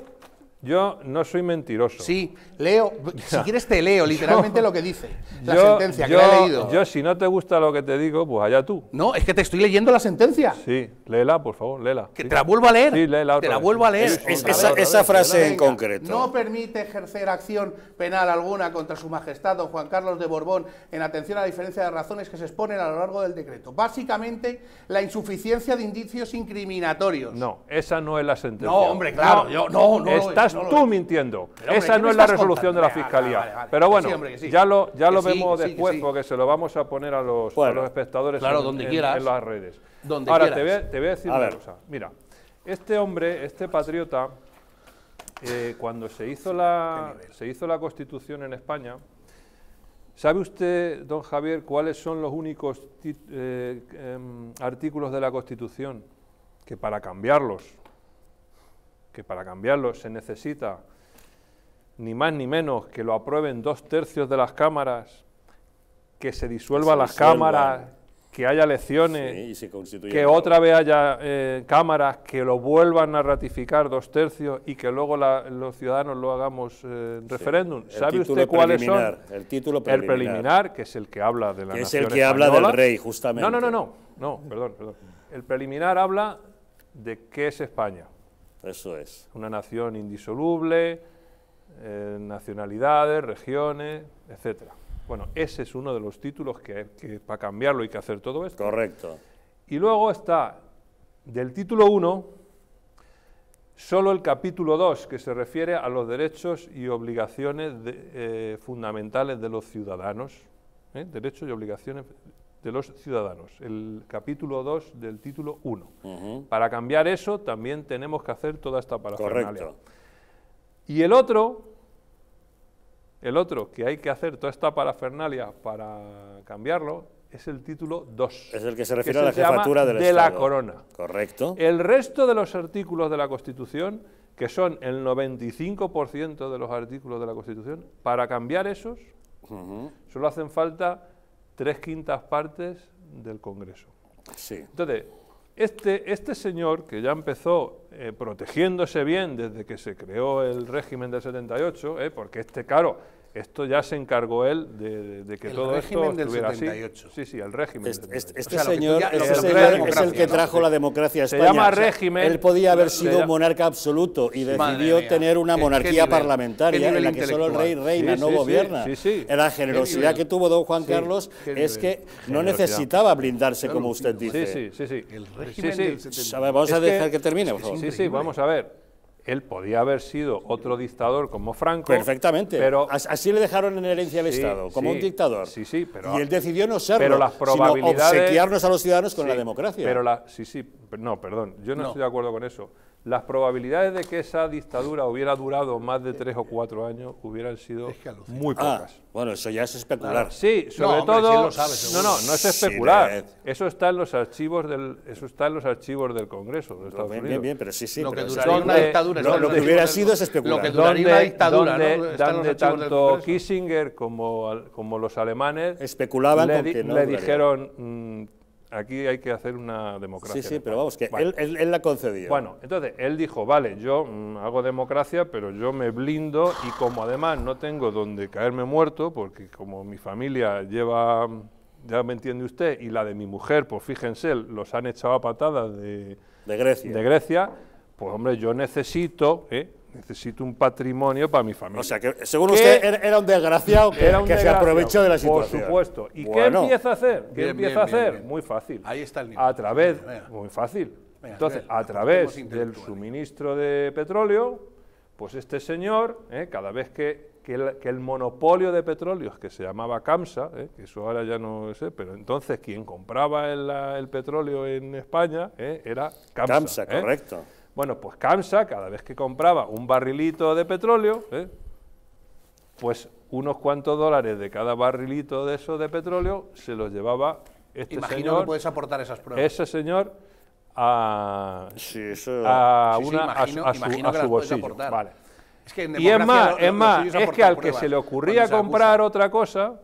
yo no soy mentiroso. Sí, leo. Si quieres te leo literalmente lo que dice la Yo- sentencia, que la he leído. Yo, si no te gusta lo que te digo, pues allá tú. No, es que te estoy leyendo la sentencia. Sí, léela, por favor, léela. Que Sí. te la vuelvo a leer. Sí, léela te otra la vez. vuelvo a leer. Esa frase en Venga. concreto. No permite ejercer acción penal alguna contra su majestad don Juan Carlos de Borbón en atención a la diferencia de razones que se exponen a lo largo del decreto. Básicamente, la insuficiencia de indicios incriminatorios. No, esa no es la sentencia. No, hombre, claro, no lo es, Estás no lo tú es. mintiendo. Pero, hombre, esa ¿qué no me es la estás resolución de la contando? Fiscalía. Vale. Pero Que bueno, sí, hombre, que sí. ya lo Que vemos sí, que después sí. porque se lo vamos a poner a los espectadores Claro, donde quieras. en las redes. Donde Ahora, quieras. te voy a decir A una ver. cosa. Mira, este hombre, este patriota, cuando se hizo la Constitución en España, ¿sabe usted, don Javier, cuáles son los únicos artículos de la Constitución que para cambiarlos se necesita ni más ni menos que lo aprueben 2/3 de las cámaras, que se disuelvan las cámaras, que haya elecciones, Sí, y se constituye que nuevo. otra vez haya cámaras, que lo vuelvan a ratificar 2/3 y que luego los ciudadanos lo hagamos referéndum? El ¿Sabe título usted cuáles son? preliminar, el título El preliminar. preliminar, que es el que habla de la Que es nación el que habla del española. rey, justamente. No, perdón. El preliminar habla de qué es España. Eso es. Una nación indisoluble, nacionalidades, regiones, etcétera. Bueno, ese es uno de los títulos que para cambiarlo hay que hacer todo esto. Correcto. Y luego está del título 1 solo el capítulo 2, que se refiere a los derechos y obligaciones fundamentales de los ciudadanos. Derechos y obligaciones de los ciudadanos. El capítulo 2 del título 1. Para cambiar eso también tenemos que hacer toda esta parafernalia. Correcto. Y el otro, que hay que hacer toda esta parafernalia para cambiarlo, es el título 2. Es el que se refiere es a la el que se llama jefatura del de Estado. la corona. Correcto. El resto de los artículos de la Constitución, que son el 95% de los artículos de la Constitución, para cambiar esos, solo hacen falta 3/5 partes del Congreso. Sí. Entonces, este señor, que ya empezó protegiéndose bien desde que se creó el régimen del 78, porque claro, esto ya se encargó él de que El todo esto régimen del estuviera 78. así. Sí, el régimen del 78. Este O sea, lo que tú señor, ya- lo que este tú señor ya es el democracia, que ¿no? trajo la democracia a Se España. llama O sea, régimen. Él podía haber se sido llama- monarca absoluto y Madre decidió mía. tener una ¿Qué monarquía nivel? ¿Qué parlamentaria en nivel la que solo el rey intelectual? reina, Sí, no sí, gobierna. sí. La generosidad nivel? que tuvo don Juan Sí. Carlos ¿Qué es nivel? que no Generosidad. necesitaba blindarse, como Claro, usted sí, dice. Sí. El Sí, régimen sí. del 78. A ver, vamos a Es dejar que termine, por favor. Sí, vamos a ver. Él podía haber sido otro dictador como Franco. Perfectamente. Pero Así le dejaron en herencia al Sí, Estado, como sí, un dictador. sí, pero- y él decidió no serlo, pero las sino probabilidades- obsequiarnos a los ciudadanos con Sí, la democracia. Pero no, perdón, yo no estoy de acuerdo con eso. las probabilidades de que esa dictadura hubiera durado más de 3 o 4 años hubieran sido muy pocas. Bueno, eso ya es especular. Claro, sí, sobre no, hombre, todo, sí lo sabes, no es especular. Eso está en los archivos del Congreso de Estados Unidos. Bien, pero sí. Lo pero que duraría una dictadura. Lo que hubiera sido es especular. Lo que duraría una dictadura, donde tanto Kissinger como los alemanes especulaban con que no le dijeron aquí hay que hacer una democracia. Sí, pero vamos, que él la concedió. Bueno, entonces él dijo, vale, yo hago democracia, pero yo me blindo y como además no tengo donde caerme muerto, porque como mi familia lleva, ya me entiende usted, y la de mi mujer, pues fíjense, los han echado a patadas de Grecia, pues hombre, yo necesito un patrimonio para mi familia. O sea, que según usted era un desgraciado que se aprovechó de la situación. Por supuesto. ¿Y qué empieza a hacer? Muy fácil. Ahí está el nivel. A través, muy fácil. Entonces, a través del suministro de petróleo, pues este señor, cada vez que el monopolio de petróleos, que se llamaba CAMSA, que eso ahora ya no sé, pero entonces quien compraba el petróleo en España era CAMSA. CAMSA, correcto. Bueno, pues CAMSA, cada vez que compraba un barrilito de petróleo, pues unos cuantos dólares de cada barrilito de eso de petróleo se los llevaba Imagino que puedes aportar esas pruebas. Ese señor a su bolsillo. Vale. Es que y es más, es que al que se le ocurría comprar otra cosa,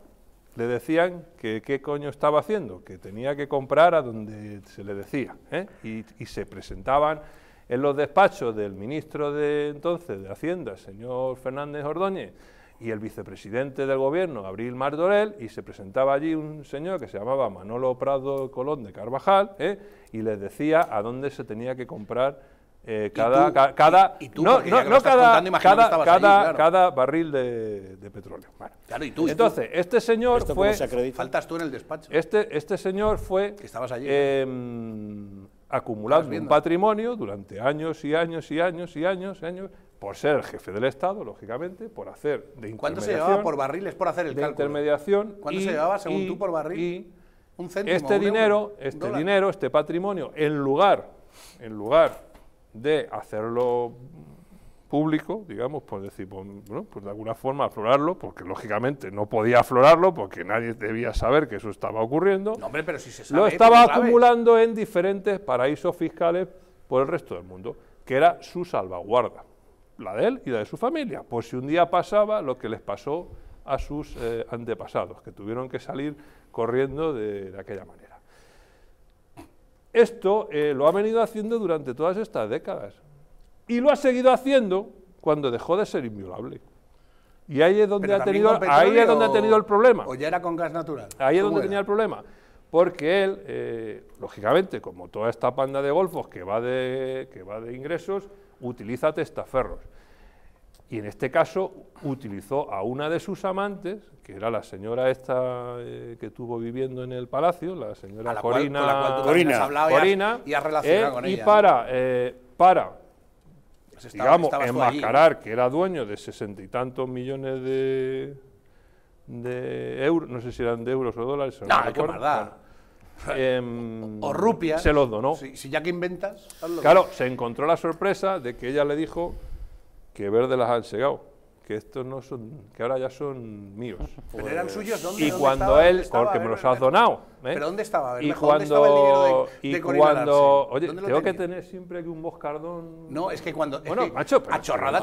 le decían que qué coño estaba haciendo, que tenía que comprar a donde se le decía, y se presentaban en los despachos del ministro de entonces de Hacienda, señor Fernández Ordóñez, y el vicepresidente del gobierno, Abril Martorell, y se presentaba allí un señor que se llamaba Manolo Prado Colón de Carvajal, y les decía a dónde se tenía que comprar cada barril de petróleo. Bueno. Claro, y tú. Entonces, este señor fue... Faltas tú en el despacho. Este señor fue... Que estabas allí. Acumulando un patrimonio durante años y años, por ser el jefe del Estado, lógicamente, por hacer de intermediación. ¿Cuánto se llevaba por barril? Es por hacer el cálculo. Intermediación. ¿Cuánto se llevaba, según tú, por barril? ¿Un céntimo? Este patrimonio, en lugar de hacerlo público, digamos, pues decir, pues de alguna forma aflorarlo, porque lógicamente no podía aflorarlo, porque nadie debía saber que eso estaba ocurriendo. No, hombre, pero si se sabe, lo estaba acumulando en diferentes paraísos fiscales por el resto del mundo, que era su salvaguarda, la de él y la de su familia, por si un día pasaba lo que les pasó a sus antepasados, que tuvieron que salir corriendo de aquella manera. Esto lo ha venido haciendo durante todas estas décadas. Y lo ha seguido haciendo cuando dejó de ser inviolable. Y ahí es donde ha tenido el problema. ¿O ya era con gas natural? Ahí es donde tenía el problema. Porque él, lógicamente, como toda esta panda de golfos que va de ingresos, utiliza testaferros. Y en este caso utilizó a una de sus amantes, que era la señora esta que estuvo viviendo en el palacio, la señora Corina, y has relacionado con ella. Y para digamos, enmascarar que era dueño de 60 y tantos millones de euros, no sé si eran de euros o dólares. No, qué maldad. O rupias. Se los donó. Si ya que inventas, hazlo. Claro, se encontró la sorpresa de que ella le dijo que verde las han segado, que estos no son, que ahora ya son míos. ¿Pero eran suyos? ¿Dónde? Y cuando él, porque me los has donado. ¿Pero dónde estaba? Y ¿Dónde estaba el dinero de Corina Larsen? Oye, tengo que tener siempre que un boscardón... No, es que cuando... Bueno, macho, a chorrada.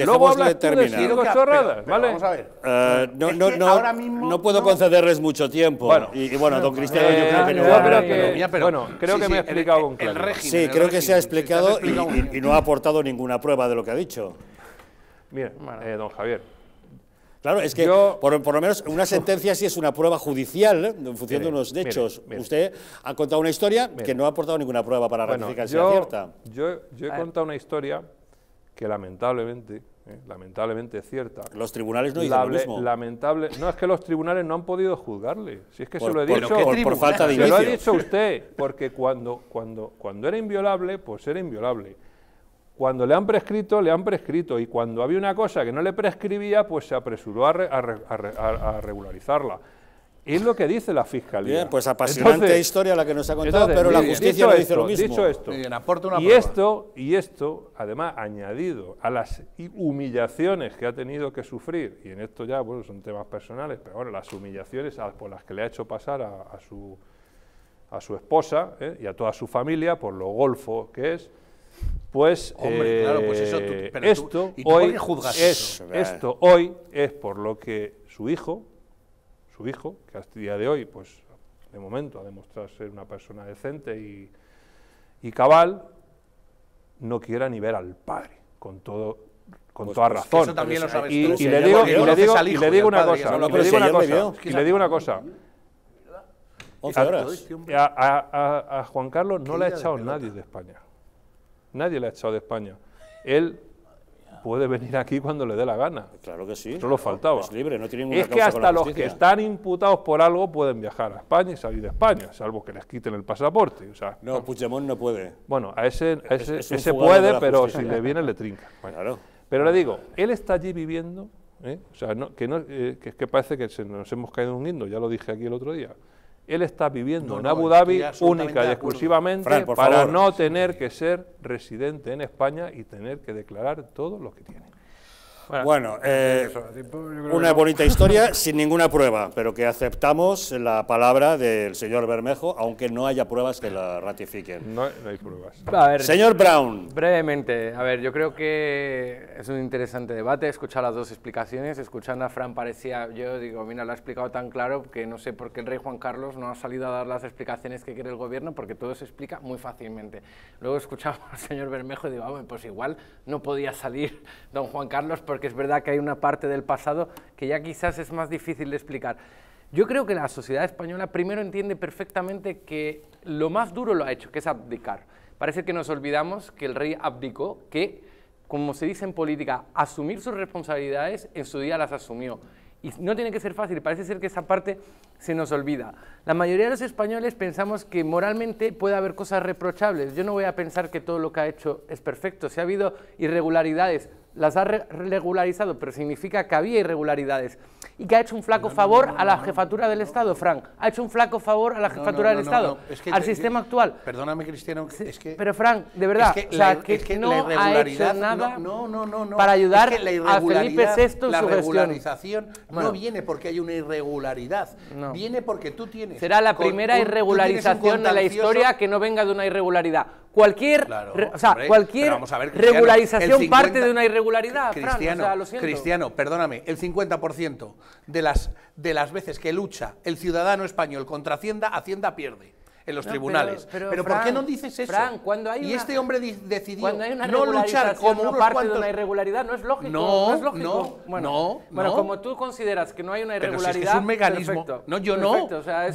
Luego hablas tú de 5 chorradas, ¿vale? Vamos a ver. No puedo concederles mucho tiempo. Bueno, y bueno, don Cristiano, yo creo que no. Bueno, creo que me he explicado con claridad. Sí, creo que se ha explicado y no ha aportado ninguna prueba de lo que ha dicho. Mire, don Javier. Claro, es que por lo menos una sentencia sí es una prueba judicial, en función de unos hechos. Usted ha contado una historia que no ha aportado ninguna prueba para ratificar si es cierta. Yo he contado una historia que lamentablemente es cierta. Los tribunales no dicen lo mismo. No, es que los tribunales no han podido juzgarle. Si es que se lo he dicho. Por falta de indicio. Se lo ha dicho usted, porque cuando era inviolable, pues era inviolable. Cuando le han prescrito, y cuando había una cosa que no le prescribía, pues se apresuró a regularizarla. Es lo que dice la Fiscalía. Bien, pues apasionante historia la que nos ha contado, pero la justicia no dice lo mismo. Dicho esto, bien, aporta una y esto, además, añadido a las humillaciones que ha tenido que sufrir, y en esto ya, bueno, son temas personales, pero bueno, las humillaciones por las que le ha hecho pasar a su esposa y a toda su familia, por lo golfo que es, pues, hombre, claro, pues eso esto hoy es por lo que su hijo, que hasta el día de hoy, pues, de momento ha demostrado ser una persona decente y cabal, no quiera ni ver al padre, con toda razón. Eso también lo sabes tú. Y le digo una cosa, a Juan Carlos no le ha echado nadie de España. Nadie le ha echado de España. Él puede venir aquí cuando le dé la gana. Claro que sí. Solo faltaba. Es libre, no tiene ninguna es que hasta los que están imputados por algo pueden viajar a España y salir de España, salvo que les quiten el pasaporte. O sea, no, Puigdemont no puede. Bueno, a ese puede, pero si le viene le trinca. Bueno, claro. Pero le digo, él está allí viviendo, o sea, que parece que nos hemos caído en un guindo, ya lo dije aquí el otro día. Él está viviendo en Abu Dhabi única y exclusivamente para no tener que ser residente en España y tener que declarar todo lo que tiene. Bueno, una bonita historia sin ninguna prueba, pero que aceptamos la palabra del señor Bermejo, aunque no haya pruebas que la ratifiquen. No hay pruebas. A ver, señor Brown. Brevemente, a ver, yo creo que es un interesante debate, he escuchado las dos explicaciones, escuchando a Fran parecía, yo digo, mira, lo ha explicado tan claro que no sé por qué el rey Juan Carlos no ha salido a dar las explicaciones que quiere el gobierno, porque todo se explica muy fácilmente. Luego escuchamos al señor Bermejo y digo, pues igual no podía salir don Juan Carlos porque es verdad que hay una parte del pasado que ya quizás es más difícil de explicar. Yo creo que la sociedad española primero entiende perfectamente que lo más duro lo ha hecho, que es abdicar. Parece que nos olvidamos que el rey abdicó, que, como se dice en política, asumir sus responsabilidades en su día las asumió. Y no tiene que ser fácil, parece ser que esa parte se nos olvida. La mayoría de los españoles pensamos que moralmente puede haber cosas reprochables. Yo no voy a pensar que todo lo que ha hecho es perfecto. Si ha habido irregularidades, las ha regularizado, pero significa que había irregularidades. Y que ha hecho un flaco favor a la jefatura del Estado, Frank. Ha hecho un flaco favor a la jefatura del Estado, al sistema actual. Perdóname, Cristiano, es que... Pero, Frank, de verdad, no ha hecho nada para ayudar a Felipe VI en su gestión. La regularización no viene porque hay una irregularidad, viene porque tú tienes... Será la primera irregularización de la historia que no venga de una irregularidad. Cualquier regularización parte de una irregularidad, Fran, lo siento. Cristiano, perdóname, el 50% de las veces que lucha el ciudadano español contra Hacienda, Hacienda pierde en los tribunales. Pero Fran, ¿por qué no dices eso? Fran, cuando hay este hombre decidió no luchar como unos cuantos... de una irregularidad, no es lógico. No, es lógico. Bueno, como tú consideras que no hay una irregularidad, pero si es un mecanismo. Perfecto, no, yo perfecto. no. O sea,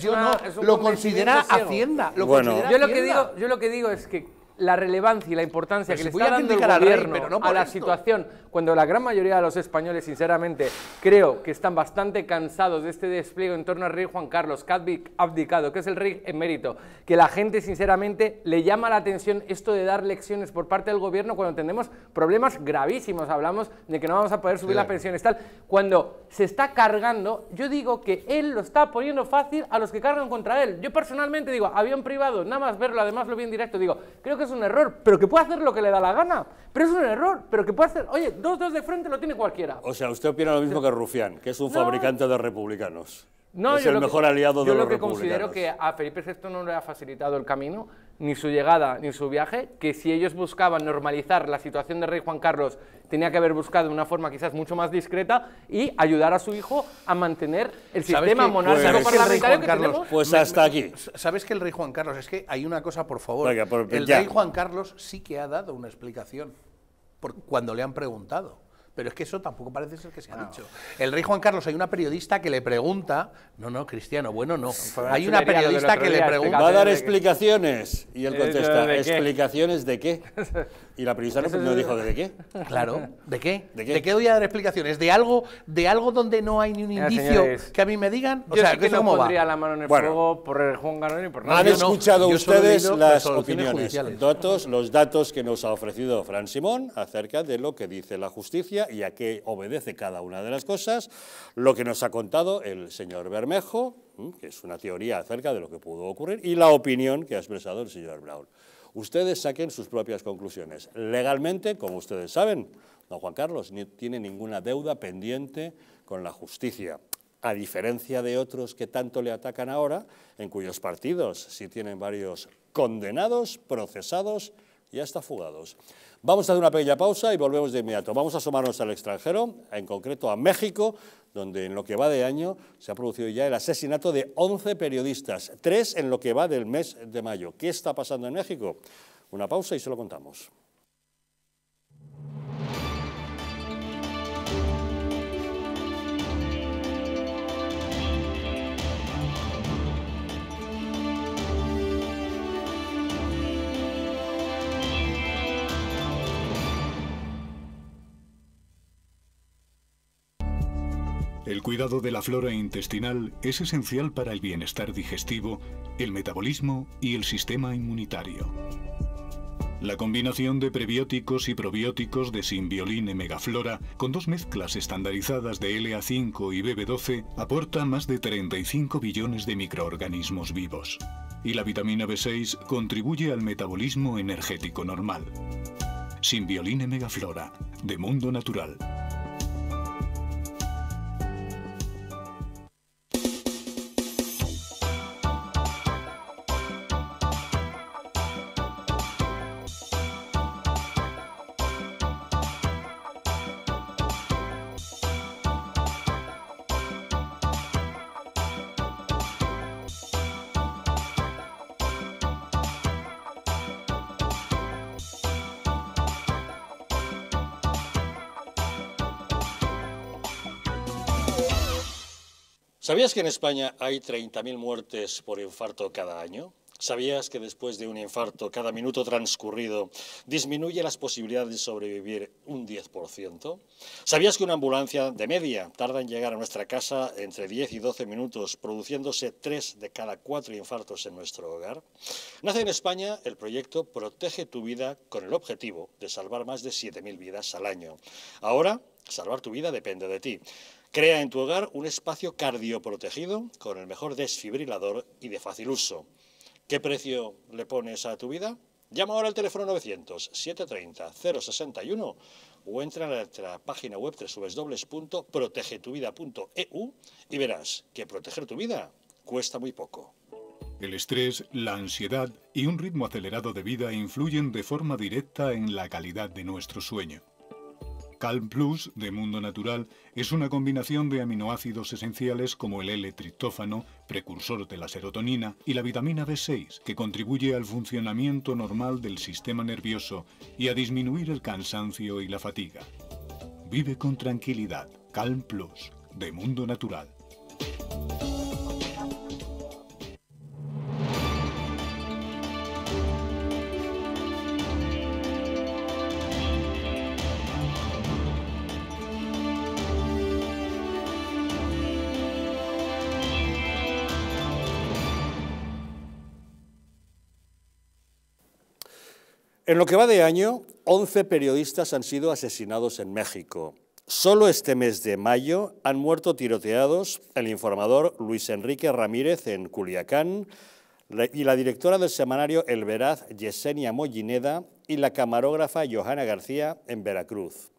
lo considera Hacienda. Yo lo que digo es que la relevancia y la importancia que le está dando el gobierno a la situación, cuando la gran mayoría de los españoles, sinceramente, creo que están bastante cansados de este despliegue en torno al rey Juan Carlos, que ha abdicado, que es el rey emérito, que la gente, sinceramente, le llama la atención esto de dar lecciones por parte del gobierno cuando tenemos problemas gravísimos. Hablamos de que no vamos a poder subir las pensiones, tal. Cuando se está cargando, yo digo que él lo está poniendo fácil a los que cargan contra él. Yo personalmente digo, avión privado, nada más verlo, además lo vi en directo, digo, creo que es un error, pero que puede hacer lo que le da la gana. Pero es un error, pero que puede hacer... Oye, dos de frente lo tiene cualquiera. O sea, usted opina lo mismo que Rufián, que es un fabricante de republicanos. No, es el mejor aliado de los republicanos. Yo lo que considero que a Felipe VI no le ha facilitado el camino, ni su llegada, ni su viaje, que si ellos buscaban normalizar la situación del rey Juan Carlos, tenía que haber buscado de una forma quizás mucho más discreta y ayudar a su hijo a mantener el sistema monárquico parlamentario que tenemos. Pues hasta aquí. ¿Sabes que el rey Juan Carlos? Es que hay una cosa, por favor. Oiga, el rey Juan Carlos sí que ha dado una explicación cuando le han preguntado. Pero es que eso tampoco parece ser que se ha dicho. El rey Juan Carlos, hay una periodista que le pregunta... No, Cristiano, bueno, no. Hay una periodista que le pregunta... Va a dar explicaciones. Y él contesta, ¿explicaciones de qué? Y la periodista no dijo de qué. Claro, ¿de qué? ¿De qué voy a dar explicaciones? ¿De algo donde no hay ni un indicio que a mí me digan? O sea, que no pondría la mano en el fuego por el Juan Carlos ni por nada. Han escuchado ustedes las opiniones, los datos que nos ha ofrecido Fran Simón acerca de lo que dice la justicia justicia y a qué obedece cada una de las cosas, lo que nos ha contado el señor Bermejo, que es una teoría acerca de lo que pudo ocurrir, y la opinión que ha expresado el señor Brown. Ustedes saquen sus propias conclusiones. Legalmente, como ustedes saben, don Juan Carlos no tiene ninguna deuda pendiente con la justicia, a diferencia de otros que tanto le atacan ahora, en cuyos partidos sí tienen varios condenados, procesados y hasta fugados. Vamos a hacer una pequeña pausa y volvemos de inmediato. Vamos a asomarnos al extranjero, en concreto a México, donde en lo que va de año se ha producido ya el asesinato de 11 periodistas, 3 en lo que va del mes de mayo. ¿Qué está pasando en México? Una pausa y se lo contamos. El cuidado de la flora intestinal es esencial para el bienestar digestivo, el metabolismo y el sistema inmunitario. La combinación de prebióticos y probióticos de Symbioline Megaflora, con 2 mezclas estandarizadas de LA5 y BB12, aporta más de 35 billones de microorganismos vivos. Y la vitamina B6 contribuye al metabolismo energético normal. Symbioline Megaflora, de Mundo Natural. ¿Sabías que en España hay 30.000 muertes por infarto cada año? ¿Sabías que después de un infarto, cada minuto transcurrido disminuye las posibilidades de sobrevivir un 10%? ¿Sabías que una ambulancia de media tarda en llegar a nuestra casa entre 10 y 12 minutos, produciéndose 3 de cada 4 infartos en nuestro hogar? Nace en España el proyecto Protege tu Vida con el objetivo de salvar más de 7.000 vidas al año. Ahora, salvar tu vida depende de ti. Crea en tu hogar un espacio cardioprotegido con el mejor desfibrilador y de fácil uso. ¿Qué precio le pones a tu vida? Llama ahora al teléfono 900-730-061 o entra en nuestra página web www.protegetuvida.eu y verás que proteger tu vida cuesta muy poco. El estrés, la ansiedad y un ritmo acelerado de vida influyen de forma directa en la calidad de nuestro sueño. Calm Plus, de Mundo Natural, es una combinación de aminoácidos esenciales como el L-triptófano, precursor de la serotonina, y la vitamina B6, que contribuye al funcionamiento normal del sistema nervioso y a disminuir el cansancio y la fatiga. Vive con tranquilidad. Calm Plus, de Mundo Natural. En lo que va de año, 11 periodistas han sido asesinados en México. Solo este mes de mayo han muerto tiroteados el informador Luis Enrique Ramírez en Culiacán y la directora del semanario El Veraz, Yesenia Mollineda, y la camarógrafa Johanna García en Veracruz.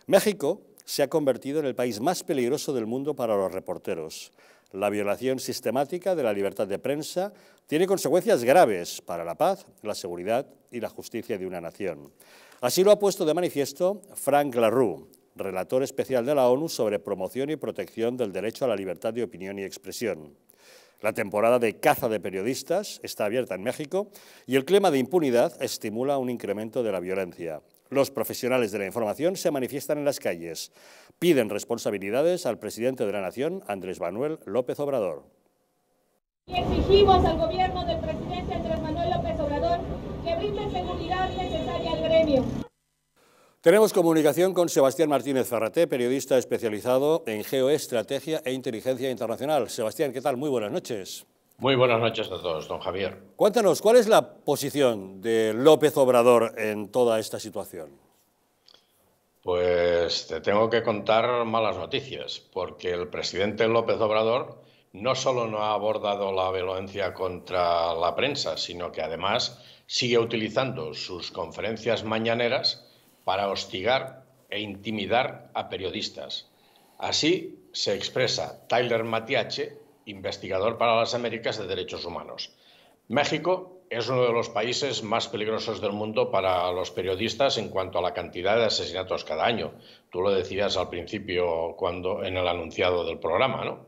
México se ha convertido en el país más peligroso del mundo para los reporteros. La violación sistemática de la libertad de prensa tiene consecuencias graves para la paz, la seguridad y la justicia de una nación. Así lo ha puesto de manifiesto Frank LaRue, relator especial de la ONU sobre promoción y protección del derecho a la libertad de opinión y expresión. La temporada de caza de periodistas está abierta en México y el clima de impunidad estimula un incremento de la violencia. Los profesionales de la información se manifiestan en las calles. Piden responsabilidades al presidente de la Nación, Andrés Manuel López Obrador. Y exigimos al gobierno del presidente Andrés Manuel López Obrador que brinde seguridad necesaria al gremio. Tenemos comunicación con Sebastián Martínez Ferraté, periodista especializado en geoestrategia e inteligencia internacional. Sebastián, ¿qué tal? Muy buenas noches. Muy buenas noches a todos, don Javier. Cuéntanos, ¿cuál es la posición de López Obrador en toda esta situación? Pues te tengo que contar malas noticias, porque el presidente López Obrador no solo no ha abordado la violencia contra la prensa, sino que además sigue utilizando sus conferencias mañaneras para hostigar e intimidar a periodistas. Así se expresa Tyler Matiache, investigador para las Américas de Derechos Humanos. México es uno de los países más peligrosos del mundo para los periodistas en cuanto a la cantidad de asesinatos cada año. Tú lo decías al principio en el anunciado del programa, ¿no?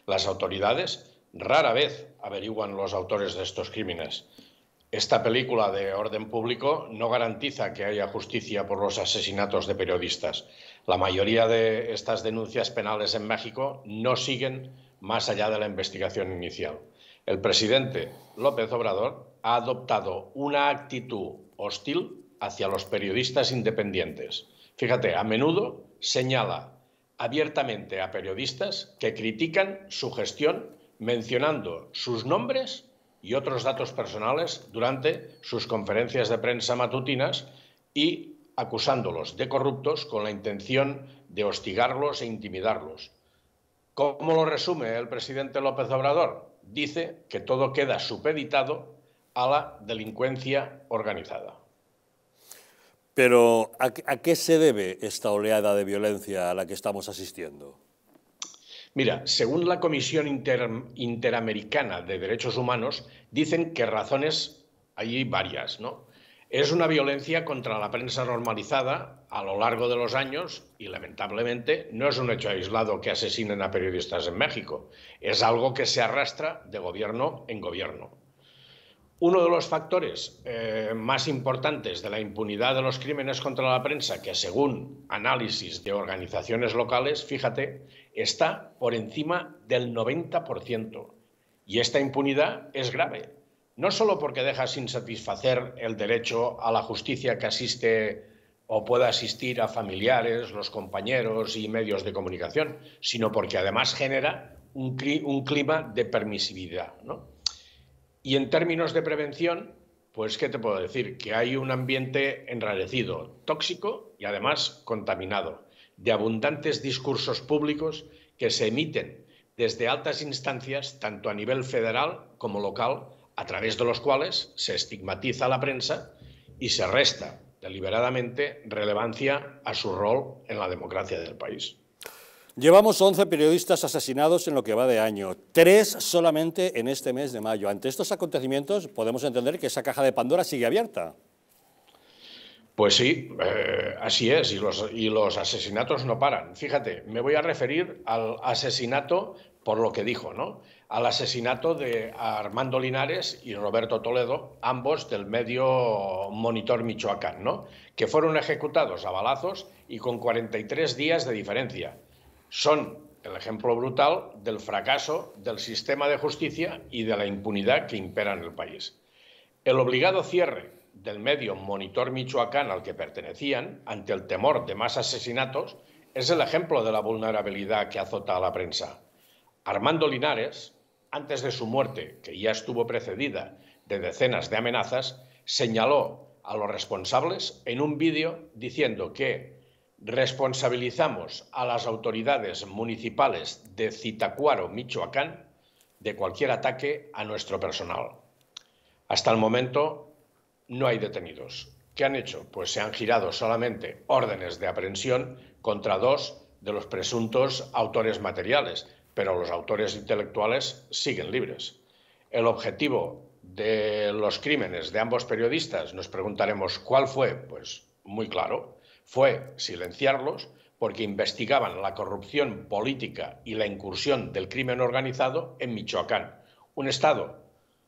Las autoridades rara vez averiguan los autores de estos crímenes. Esta película de orden público no garantiza que haya justicia por los asesinatos de periodistas. La mayoría de estas denuncias penales en México no siguen más allá de la investigación inicial. El presidente López Obrador ha adoptado una actitud hostil hacia los periodistas independientes. Fíjate, a menudo señala abiertamente a periodistas que critican su gestión mencionando sus nombres y otros datos personales durante sus conferencias de prensa matutinas y acusándolos de corruptos con la intención de hostigarlos e intimidarlos. ¿Cómo lo resume el presidente López Obrador? Dice que todo queda supeditado a la delincuencia organizada. Pero, ¿a qué se debe esta oleada de violencia a la que estamos asistiendo? Mira, según la Comisión Interamericana de Derechos Humanos, dicen que razones hay varias, ¿no? Es una violencia contra la prensa normalizada a lo largo de los años y, lamentablemente, no es un hecho aislado que asesinen a periodistas en México. Es algo que se arrastra de gobierno en gobierno. Uno de los factores más importantes de la impunidad de los crímenes contra la prensa, que según análisis de organizaciones locales, fíjate, está por encima del 90%. Y esta impunidad es grave. No solo porque deja sin satisfacer el derecho a la justicia que asiste o puede asistir a familiares, los compañeros y medios de comunicación, sino porque además genera un clima de permisividad, ¿no? Y en términos de prevención, pues ¿qué te puedo decir? Que hay un ambiente enrarecido, tóxico y además contaminado, de abundantes discursos públicos que se emiten desde altas instancias, tanto a nivel federal como local, a través de los cuales se estigmatiza a la prensa y se resta deliberadamente relevancia a su rol en la democracia del país. Llevamos 11 periodistas asesinados en lo que va de año, 3 solamente en este mes de mayo. Ante estos acontecimientos podemos entender que esa caja de Pandora sigue abierta. Pues sí, así es, y los asesinatos no paran. Fíjate, me voy a referir al asesinato por lo que dijo, ¿no? Al asesinato de Armando Linares y Roberto Toledo, ambos del medio Monitor Michoacán, ¿no? Que fueron ejecutados a balazos y con 43 días de diferencia. Son el ejemplo brutal del fracaso del sistema de justicia y de la impunidad que impera en el país. El obligado cierre del medio Monitor Michoacán al que pertenecían, ante el temor de más asesinatos, es el ejemplo de la vulnerabilidad que azota a la prensa. Armando Linares, antes de su muerte, que ya estuvo precedida de decenas de amenazas, señaló a los responsables en un vídeo diciendo que responsabilizamos a las autoridades municipales de Zitácuaro, Michoacán, de cualquier ataque a nuestro personal. Hasta el momento no hay detenidos. ¿Qué han hecho? Pues se han girado solamente órdenes de aprehensión contra 2 de los presuntos autores materiales, pero los autores intelectuales siguen libres. El objetivo de los crímenes de ambos periodistas, nos preguntaremos ¿cuál fue? Pues muy claro, fue silenciarlos porque investigaban la corrupción política y la incursión del crimen organizado en Michoacán, un estado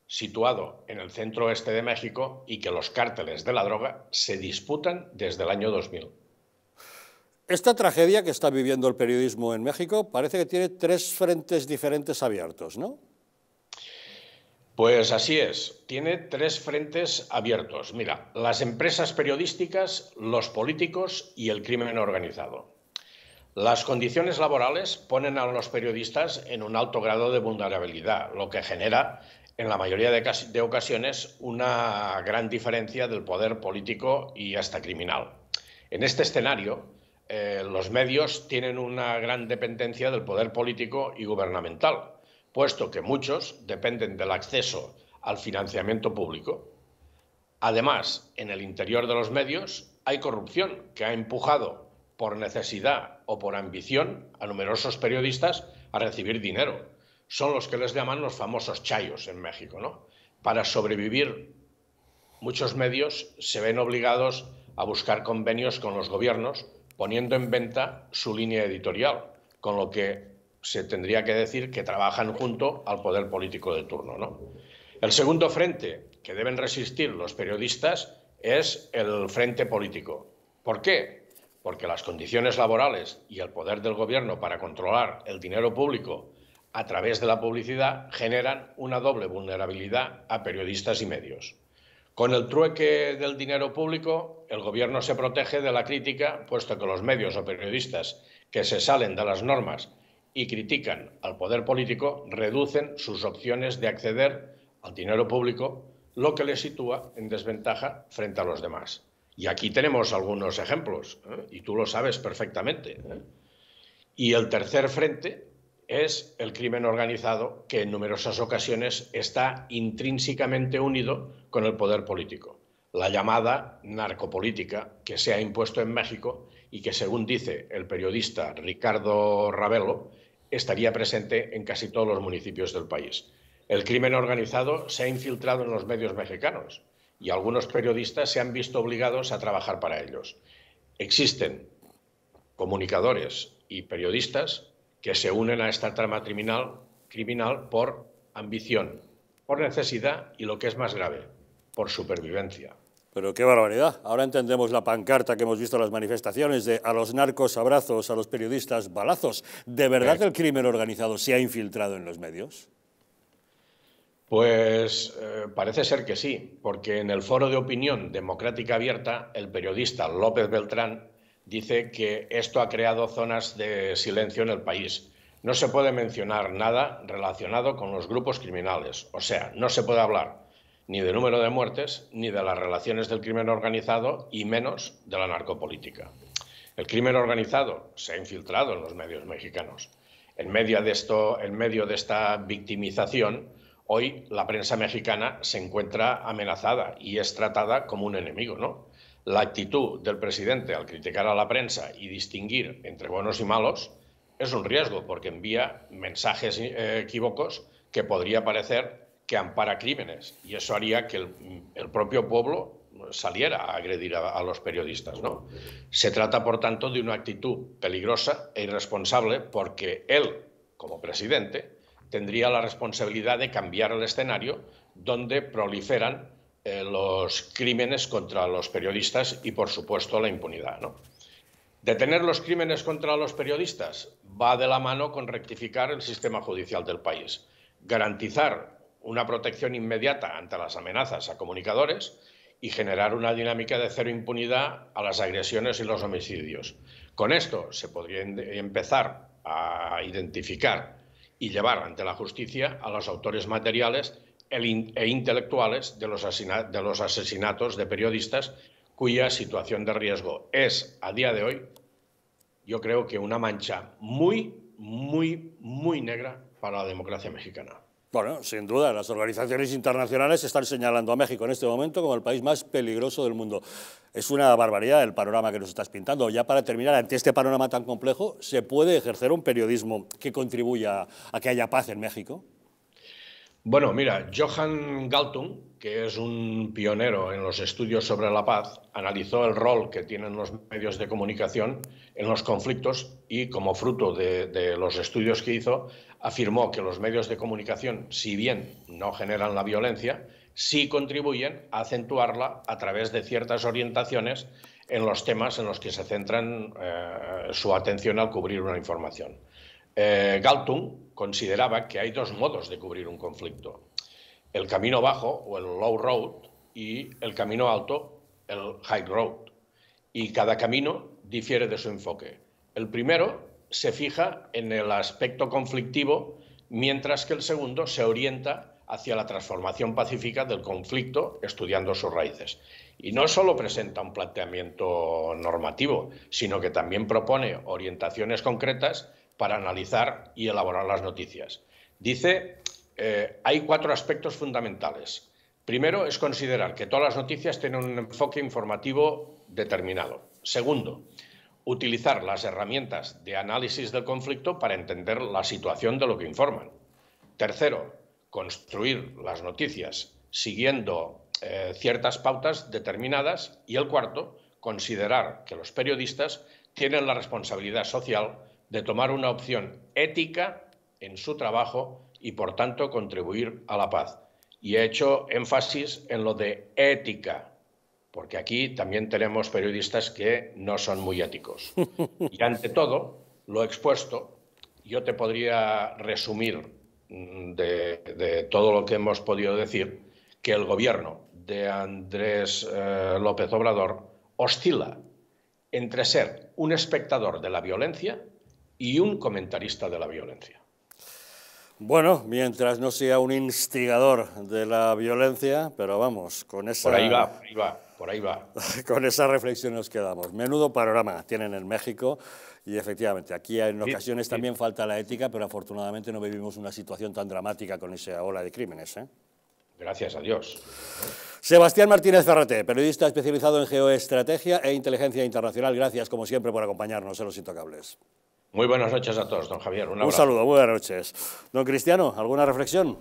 situado en el centro oeste de México y que los cárteles de la droga se disputan desde el año 2000. Esta tragedia que está viviendo el periodismo en México parece que tiene 3 frentes diferentes abiertos, ¿no? Pues así es, tiene 3 frentes abiertos. Mira, las empresas periodísticas, los políticos y el crimen organizado. Las condiciones laborales ponen a los periodistas en un alto grado de vulnerabilidad, lo que genera, en la mayoría de ocasiones, una gran diferencia del poder político y hasta criminal. En este escenario, los medios tienen una gran dependencia del poder político y gubernamental, puesto que muchos dependen del acceso al financiamiento público. Además, en el interior de los medios hay corrupción que ha empujado por necesidad o por ambición a numerosos periodistas a recibir dinero. Son los que les llaman los famosos chayos en México, ¿no? Para sobrevivir, muchos medios se ven obligados a buscar convenios con los gobiernos, poniendo en venta su línea editorial, con lo que se tendría que decir que trabajan junto al poder político de turno, ¿no? El segundo frente que deben resistir los periodistas es el frente político. ¿Por qué? Porque las condiciones laborales y el poder del gobierno para controlar el dinero público a través de la publicidad generan una doble vulnerabilidad a periodistas y medios. Con el trueque del dinero público, el gobierno se protege de la crítica, puesto que los medios o periodistas que se salen de las normas y critican al poder político reducen sus opciones de acceder al dinero público, lo que les sitúa en desventaja frente a los demás. Y aquí tenemos algunos ejemplos, y tú lo sabes perfectamente. Y el tercer frente es el crimen organizado, que en numerosas ocasiones está intrínsecamente unido con el poder político. La llamada narcopolítica que se ha impuesto en México y que, según dice el periodista Ricardo Ravelo, estaría presente en casi todos los municipios del país. El crimen organizado se ha infiltrado en los medios mexicanos y algunos periodistas se han visto obligados a trabajar para ellos. Existen comunicadores y periodistas que se unen a esta trama criminal por ambición, por necesidad y, lo que es más grave, por supervivencia. Pero qué barbaridad. Ahora entendemos la pancarta que hemos visto en las manifestaciones de a los narcos abrazos, a los periodistas balazos. ¿De verdad el crimen organizado se ha infiltrado en los medios? Pues parece ser que sí, porque en el Foro de Opinión Democrática Abierta, el periodista López Beltrán dice que esto ha creado zonas de silencio en el país. No se puede mencionar nada relacionado con los grupos criminales, o sea, no se puede hablar ni del número de muertes, ni de las relaciones del crimen organizado, y menos de la narcopolítica. El crimen organizado se ha infiltrado en los medios mexicanos. En medio de esta victimización, hoy la prensa mexicana se encuentra amenazada y es tratada como un enemigo, ¿no? La actitud del presidente al criticar a la prensa y distinguir entre buenos y malos es un riesgo, porque envía mensajes equívocos que podría parecer que ampara crímenes, y eso haría que el propio pueblo saliera a agredir a los periodistas, ¿no? Se trata, por tanto, de una actitud peligrosa e irresponsable, porque él, como presidente, tendría la responsabilidad de cambiar el escenario donde proliferan los crímenes contra los periodistas y, por supuesto, la impunidad, ¿no? Detener los crímenes contra los periodistas va de la mano con rectificar el sistema judicial del país, garantizar una protección inmediata ante las amenazas a comunicadores y generar una dinámica de cero impunidad a las agresiones y los homicidios. Con esto se podría empezar a identificar y llevar ante la justicia a los autores materiales e intelectuales de los asesinatos de periodistas, cuya situación de riesgo es, a día de hoy, yo creo que una mancha muy negra para la democracia mexicana. Bueno, sin duda, las organizaciones internacionales están señalando a México en este momento como el país más peligroso del mundo. Es una barbaridad el panorama que nos estás pintando. Ya para terminar, ante este panorama tan complejo, ¿se puede ejercer un periodismo que contribuya a que haya paz en México? Bueno, mira, Johan Galtung, que es un pionero en los estudios sobre la paz, analizó el rol que tienen los medios de comunicación en los conflictos y, como fruto de los estudios que hizo, afirmó que los medios de comunicación, si bien no generan la violencia, sí contribuyen a acentuarla a través de ciertas orientaciones en los temas en los que se centran su atención al cubrir una información. Galtung consideraba que hay dos modos de cubrir un conflicto: el camino bajo o el low road y el camino alto, el high road. Y cada camino difiere de su enfoque. El primero se fija en el aspecto conflictivo, mientras que el segundo se orienta hacia la transformación pacífica del conflicto, estudiando sus raíces. Y no solo presenta un planteamiento normativo, sino que también propone orientaciones concretas para analizar y elaborar las noticias. Dice, hay 4 aspectos fundamentales. Primero es considerar que todas las noticias tienen un enfoque informativo determinado. Segundo, utilizar las herramientas de análisis del conflicto para entender la situación de lo que informan. Tercero, construir las noticias siguiendo ciertas pautas determinadas. Y el cuarto, considerar que los periodistas tienen la responsabilidad social de tomar una opción ética en su trabajo y, por tanto, contribuir a la paz. Y he hecho énfasis en lo de ética, porque aquí también tenemos periodistas que no son muy éticos. Y ante todo, lo expuesto, yo te podría resumir de todo lo que hemos podido decir, que el gobierno de Andrés López Obrador oscila entre ser un espectador de la violencia y un comentarista de la violencia. Bueno, mientras no sea un instigador de la violencia, pero vamos, con esa... Por ahí va. Con esa reflexión nos quedamos. Menudo panorama tienen en México y efectivamente aquí en ocasiones también falta la ética, pero afortunadamente no vivimos una situación tan dramática con esa ola de crímenes, ¿eh? Gracias a Dios. Sebastián Martínez Ferrate, periodista especializado en geoestrategia e inteligencia internacional. Gracias, como siempre, por acompañarnos en Los Intocables. Muy buenas noches a todos, don Javier. Un abrazo. Un saludo, buenas noches. Don Cristiano, ¿alguna reflexión?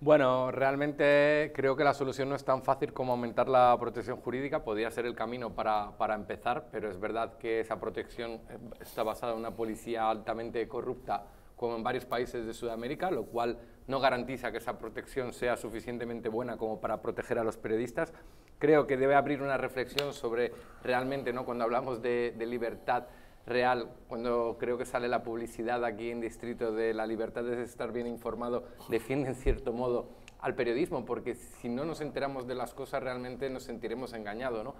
Bueno, realmente creo que la solución no es tan fácil como aumentar la protección jurídica. Podría ser el camino para empezar, pero es verdad que esa protección está basada en una policía altamente corrupta, como en varios países de Sudamérica, lo cual no garantiza que esa protección sea suficientemente buena como para proteger a los periodistas. Creo que debe abrir una reflexión sobre realmente, ¿no?, cuando hablamos de libertad real, cuando creo que sale la publicidad aquí en Distrito de la libertad de estar bien informado, defiende en cierto modo al periodismo, porque si no nos enteramos de las cosas realmente nos sentiremos engañados, ¿no?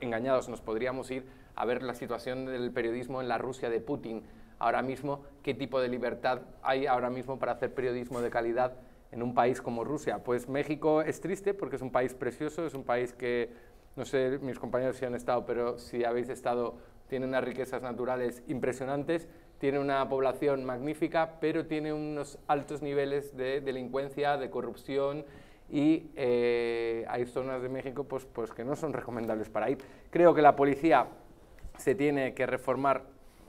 Engañados. Nos podríamos ir a ver la situación del periodismo en la Rusia de Putin ahora mismo, qué tipo de libertad hay ahora mismo para hacer periodismo de calidad en un país como Rusia. Pues México es triste porque es un país precioso, es un país que, no sé mis compañeros si han estado, pero si habéis estado, tiene unas riquezas naturales impresionantes, tiene una población magnífica, pero tiene unos altos niveles de delincuencia, de corrupción, y hay zonas de México pues que no son recomendables para ir. Creo que la policía se tiene que reformar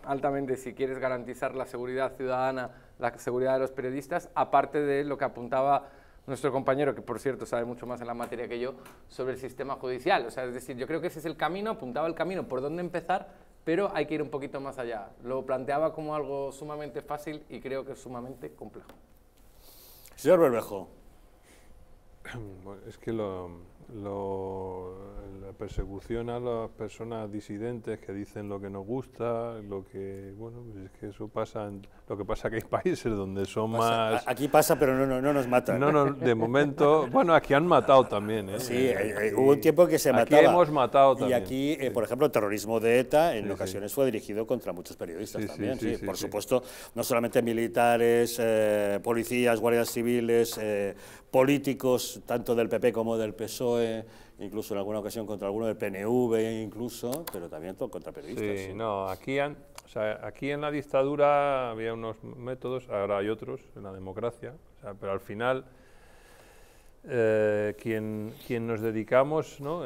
altamente si quieres garantizar la seguridad ciudadana, la seguridad de los periodistas, aparte de lo que apuntaba nuestro compañero, que por cierto sabe mucho más en la materia que yo, sobre el sistema judicial. O sea, es decir, yo creo que ese es el camino, apuntaba el camino por dónde empezar, pero hay que ir un poquito más allá. Lo planteaba como algo sumamente fácil y creo que es sumamente complejo. Señor Bermejo. Bueno, es que la persecución a las personas disidentes que dicen lo que nos gusta, lo que, bueno, pues es que eso pasa, lo que pasa que hay países donde son más... Aquí pasa, pero no nos matan. No, de momento, bueno, aquí han matado también, ¿eh? Sí, hubo un tiempo que se mataba. Aquí hemos matado también. Y aquí, por ejemplo, el terrorismo de ETA en ocasiones fue dirigido contra muchos periodistas también. Por supuesto, no solamente militares, policías, guardias civiles, políticos, tanto del PP como del PSOE, incluso en alguna ocasión contra alguno del PNV incluso, pero también contra periodistas. Sí, no, aquí en la dictadura había unos métodos, ahora hay otros, en la democracia, o sea, pero al final quien nos dedicamos, ¿no?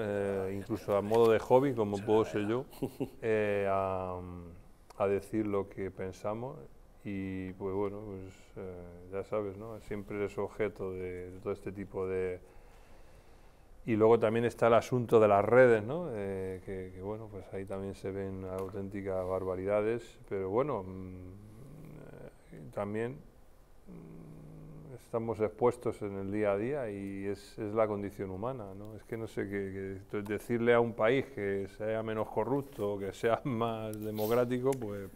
Incluso a modo de hobby, como puedo ser yo, a decir lo que pensamos, y pues bueno, pues ya sabes, ¿no? Siempre eres objeto de todo este tipo de... Y luego también está el asunto de las redes, ¿no? Que bueno, pues ahí también se ven auténticas barbaridades, pero bueno, también estamos expuestos en el día a día y es la condición humana, ¿no? Es que no sé decirle a un país que sea menos corrupto, que sea más democrático, pues...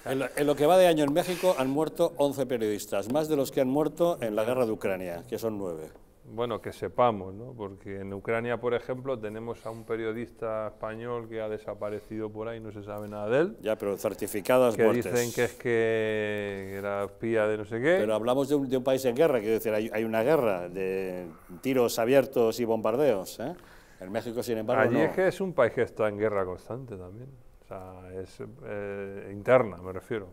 En lo que va de año en México han muerto 11 periodistas, más de los que han muerto en la guerra de Ucrania, que son 9. Bueno, que sepamos, ¿no? Porque en Ucrania, por ejemplo, tenemos a un periodista español que ha desaparecido por ahí, no se sabe nada de él. Ya, pero certificadas que muertes. Dicen que es que era espía de no sé qué. Pero hablamos de un país en guerra, quiero decir, hay una guerra de tiros abiertos y bombardeos, ¿eh? En México, sin embargo, allí no. es que es un país que está en guerra constante también. O sea, es interna, me refiero.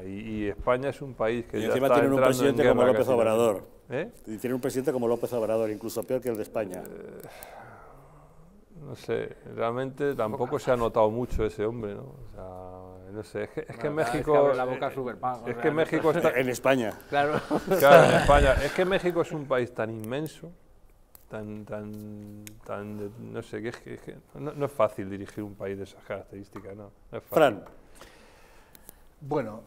Y España es un país que y ya encima está tienen un entrando en presidente como guerra López casi Obrador. ¿Eh? Y tienen un presidente como López Obrador, incluso peor que el de España. No sé, realmente tampoco se ha notado mucho ese hombre, ¿no? O sea, no sé, es que México... Es que abre la boca Superpan, es que México está... En España. Claro. Claro, en España. Es que México es un país tan inmenso, tan no sé, que no es fácil dirigir un país de esas características, no es fácil. Fran. Bueno,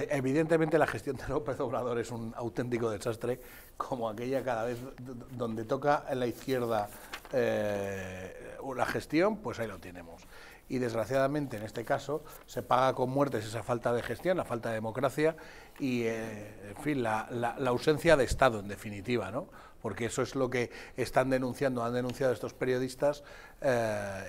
evidentemente la gestión de López Obrador es un auténtico desastre, como aquella cada vez donde toca en la izquierda una gestión, pues ahí lo tenemos. Y desgraciadamente en este caso se paga con muertes esa falta de gestión, la falta de democracia y, en fin, la ausencia de Estado, en definitiva, ¿no? Porque eso es lo que han denunciado estos periodistas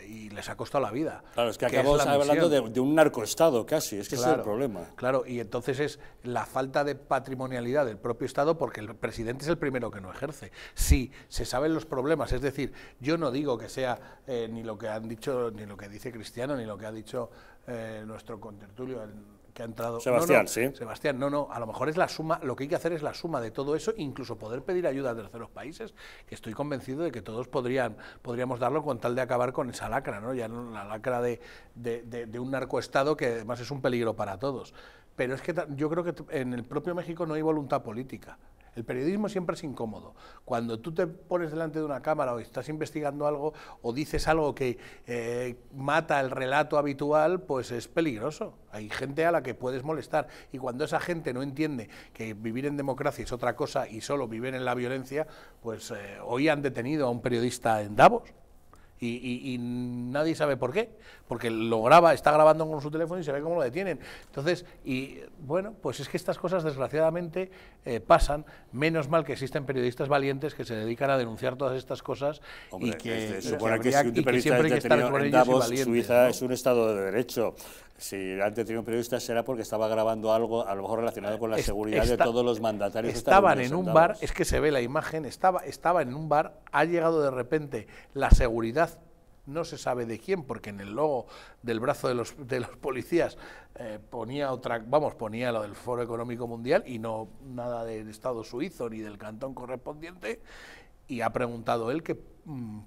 y les ha costado la vida. Claro, es que acabamos hablando de un narcoestado casi, es que claro, ese es el problema. Claro, y entonces es la falta de patrimonialidad del propio Estado, porque el presidente es el primero que no ejerce. Sí, se saben los problemas, es decir, yo no digo que sea ni lo que han dicho, ni lo que dice Cristiano, ni lo que ha dicho nuestro contertulio, que ha entrado... Sebastián, no, sí. Sebastián, no, a lo mejor es la suma, lo que hay que hacer es la suma de todo eso, incluso poder pedir ayuda a terceros países, que estoy convencido de que todos podríamos darlo con tal de acabar con esa lacra, ¿no? Ya no la lacra de un narcoestado que además es un peligro para todos. Pero es que yo creo que en el propio México no hay voluntad política. El periodismo siempre es incómodo. Cuando tú te pones delante de una cámara o estás investigando algo o dices algo que mata el relato habitual, pues es peligroso. Hay gente a la que puedes molestar y cuando esa gente no entiende que vivir en democracia es otra cosa y solo vivir en la violencia, pues hoy han detenido a un periodista en Davos. Y nadie sabe por qué, porque lo graba, está grabando con su teléfono y se ve cómo lo detienen. Entonces, y bueno, pues es que estas cosas desgraciadamente pasan. Menos mal que existen periodistas valientes que se dedican a denunciar todas estas cosas. Hombre, y que se supone que si un periodista es detenido en Davos, Suiza, ¿no? Es un estado de derecho. Si han detenido un periodista será porque estaba grabando algo, a lo mejor relacionado con la seguridad de todos los mandatarios. Estaban en un bar, es que se ve la imagen, estaba en un bar, ha llegado de repente la seguridad, no se sabe de quién, porque en el logo del brazo de los policías ponía ponía lo del Foro Económico Mundial y no nada del Estado suizo ni del cantón correspondiente, y ha preguntado él que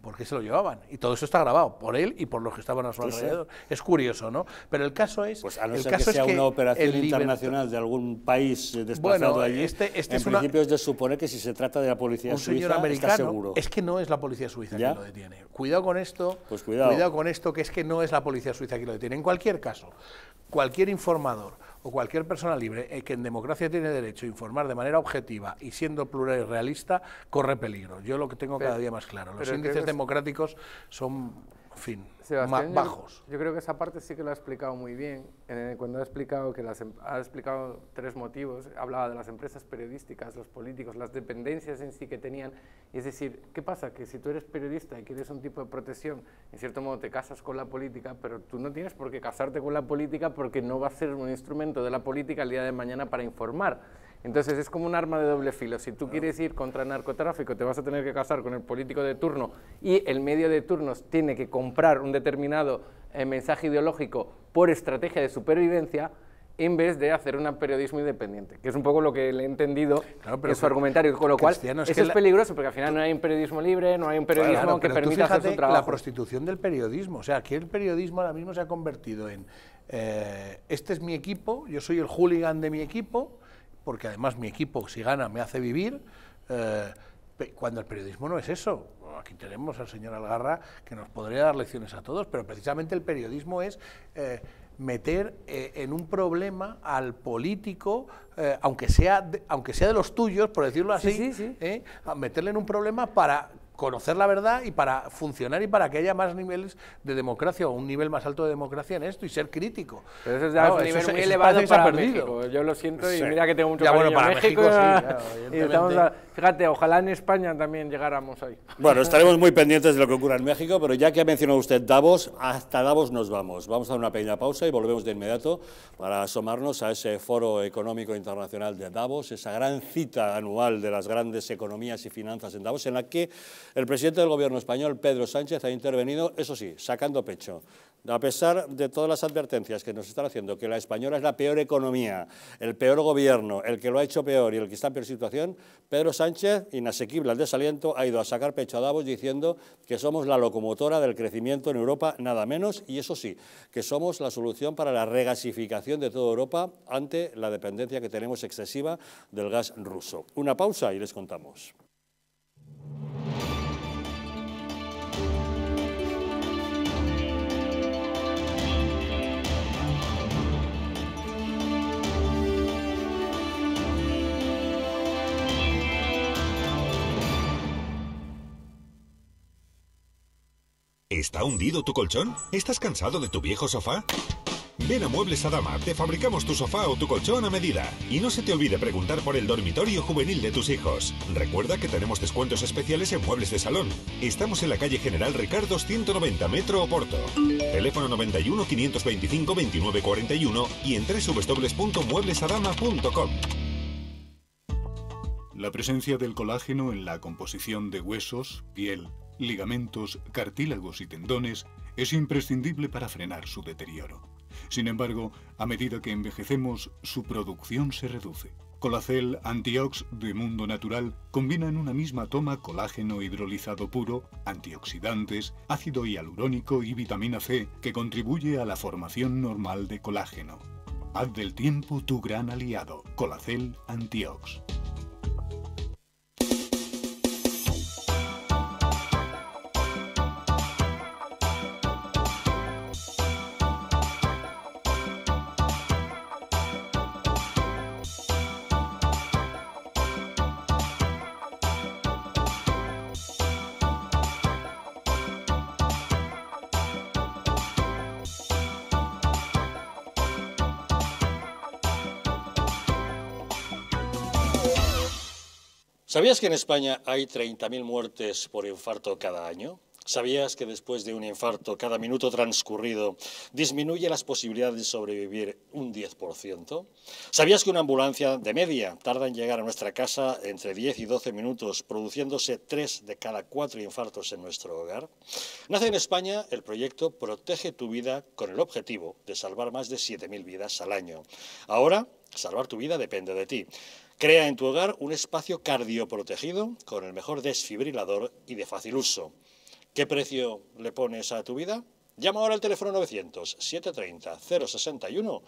por qué se lo llevaban. Y todo eso está grabado por él y por los que estaban a su alrededor. Es curioso, ¿no? Pero el caso es... Pues a no ser que sea una operación internacional de algún país desplazado allí, en principio es de suponer que si se trata de la policía suiza, está seguro. Es que no es la policía suiza quien lo detiene. Cuidado con esto, pues cuidado con esto, que es que no es la policía suiza quien lo detiene. En cualquier caso, cualquier informador o cualquier persona libre que en democracia tiene derecho a informar de manera objetiva y siendo plural y realista, corre peligro. Yo lo que tengo cada día más claro. Los índices democráticos son, en fin, Sebastián, bajos. Yo creo que esa parte sí que lo ha explicado muy bien. Cuando ha explicado que ha explicado 3 motivos, hablaba de las empresas periodísticas, los políticos, las dependencias en sí que tenían. Y es decir, ¿qué pasa? Que si tú eres periodista y quieres un tipo de protección, en cierto modo te casas con la política, pero tú no tienes por qué casarte con la política porque no va a ser un instrumento de la política el día de mañana para informar. Entonces es como un arma de doble filo. Si tú quieres ir contra el narcotráfico, te vas a tener que casar con el político de turno y el medio de turnos tiene que comprar un determinado mensaje ideológico por estrategia de supervivencia, en vez de hacer un periodismo independiente, que es un poco lo que le he entendido en su argumentario, con lo cual eso es peligroso, porque al final no hay un periodismo libre, no hay un periodismo que permita hacer su trabajo. La prostitución del periodismo, o sea, aquí el periodismo ahora mismo se ha convertido en este es mi equipo, yo soy el hooligan de mi equipo, porque además mi equipo, si gana, me hace vivir, cuando el periodismo no es eso. Aquí tenemos al señor Algarra, que nos podría dar lecciones a todos, pero precisamente el periodismo es meter en un problema al político, aunque sea de los tuyos, por decirlo así, meterle en un problema para conocer la verdad y para funcionar y para que haya más niveles de democracia o un nivel más alto de democracia en esto y ser crítico. Pero eso es ya un nivel muy elevado para México. Yo lo siento y mira que tengo mucho cariño a México. Fíjate, ojalá en España también llegáramos ahí. Bueno, estaremos muy pendientes de lo que ocurra en México, pero ya que ha mencionado usted Davos, hasta Davos nos vamos. Vamos a dar una pequeña pausa y volvemos de inmediato para asomarnos a ese Foro Económico Internacional de Davos, esa gran cita anual de las grandes economías y finanzas en Davos, en la que El presidente del Gobierno español, Pedro Sánchez, ha intervenido, eso sí, sacando pecho. A pesar de todas las advertencias que nos están haciendo, que la española es la peor economía, el peor gobierno, el que lo ha hecho peor y el que está en peor situación, Pedro Sánchez, inasequible al desaliento, ha ido a sacar pecho a Davos diciendo que somos la locomotora del crecimiento en Europa, nada menos, y eso sí, que somos la solución para la regasificación de toda Europa ante la dependencia que tenemos excesiva del gas ruso. Una pausa y les contamos. ¿Está hundido tu colchón? ¿Estás cansado de tu viejo sofá? Ven a Muebles Adama, te fabricamos tu sofá o tu colchón a medida. Y no se te olvide preguntar por el dormitorio juvenil de tus hijos. Recuerda que tenemos descuentos especiales en muebles de salón. Estamos en la calle General Ricardos 190, Metro Oporto. Teléfono 91 525 2941 y en www.mueblesadama.com. La presencia del colágeno en la composición de huesos, piel, ligamentos, cartílagos y tendones es imprescindible para frenar su deterioro. Sin embargo, a medida que envejecemos, su producción se reduce. Colacel Antiox de Mundo Natural combina en una misma toma colágeno hidrolizado puro, antioxidantes, ácido hialurónico y vitamina C que contribuye a la formación normal de colágeno. Haz del tiempo tu gran aliado. Colacel Antiox. ¿Sabías que en España hay 30.000 muertes por infarto cada año? ¿Sabías que después de un infarto, cada minuto transcurrido disminuye las posibilidades de sobrevivir un 10%? ¿Sabías que una ambulancia de media tarda en llegar a nuestra casa entre 10 y 12 minutos, produciéndose 3 de cada 4 infartos en nuestro hogar? Nace en España el proyecto Protege tu Vida con el objetivo de salvar más de 7.000 vidas al año. Ahora, salvar tu vida depende de ti. Crea en tu hogar un espacio cardioprotegido con el mejor desfibrilador y de fácil uso. ¿Qué precio le pones a tu vida? Llama ahora al teléfono 900-730-061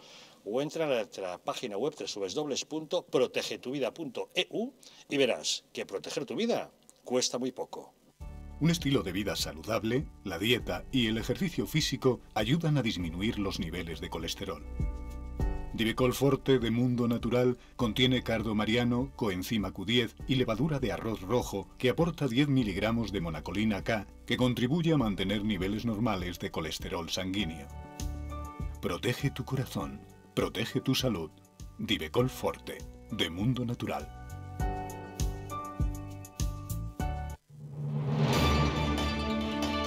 o entra en nuestra página web www.protegetuvida.eu y verás que proteger tu vida cuesta muy poco. Un estilo de vida saludable, la dieta y el ejercicio físico ayudan a disminuir los niveles de colesterol. Divecol Forte de Mundo Natural contiene cardo mariano, coenzima Q10 y levadura de arroz rojo que aporta 10 miligramos de monacolina K que contribuye a mantener niveles normales de colesterol sanguíneo. Protege tu corazón, protege tu salud. Divecol Forte de Mundo Natural.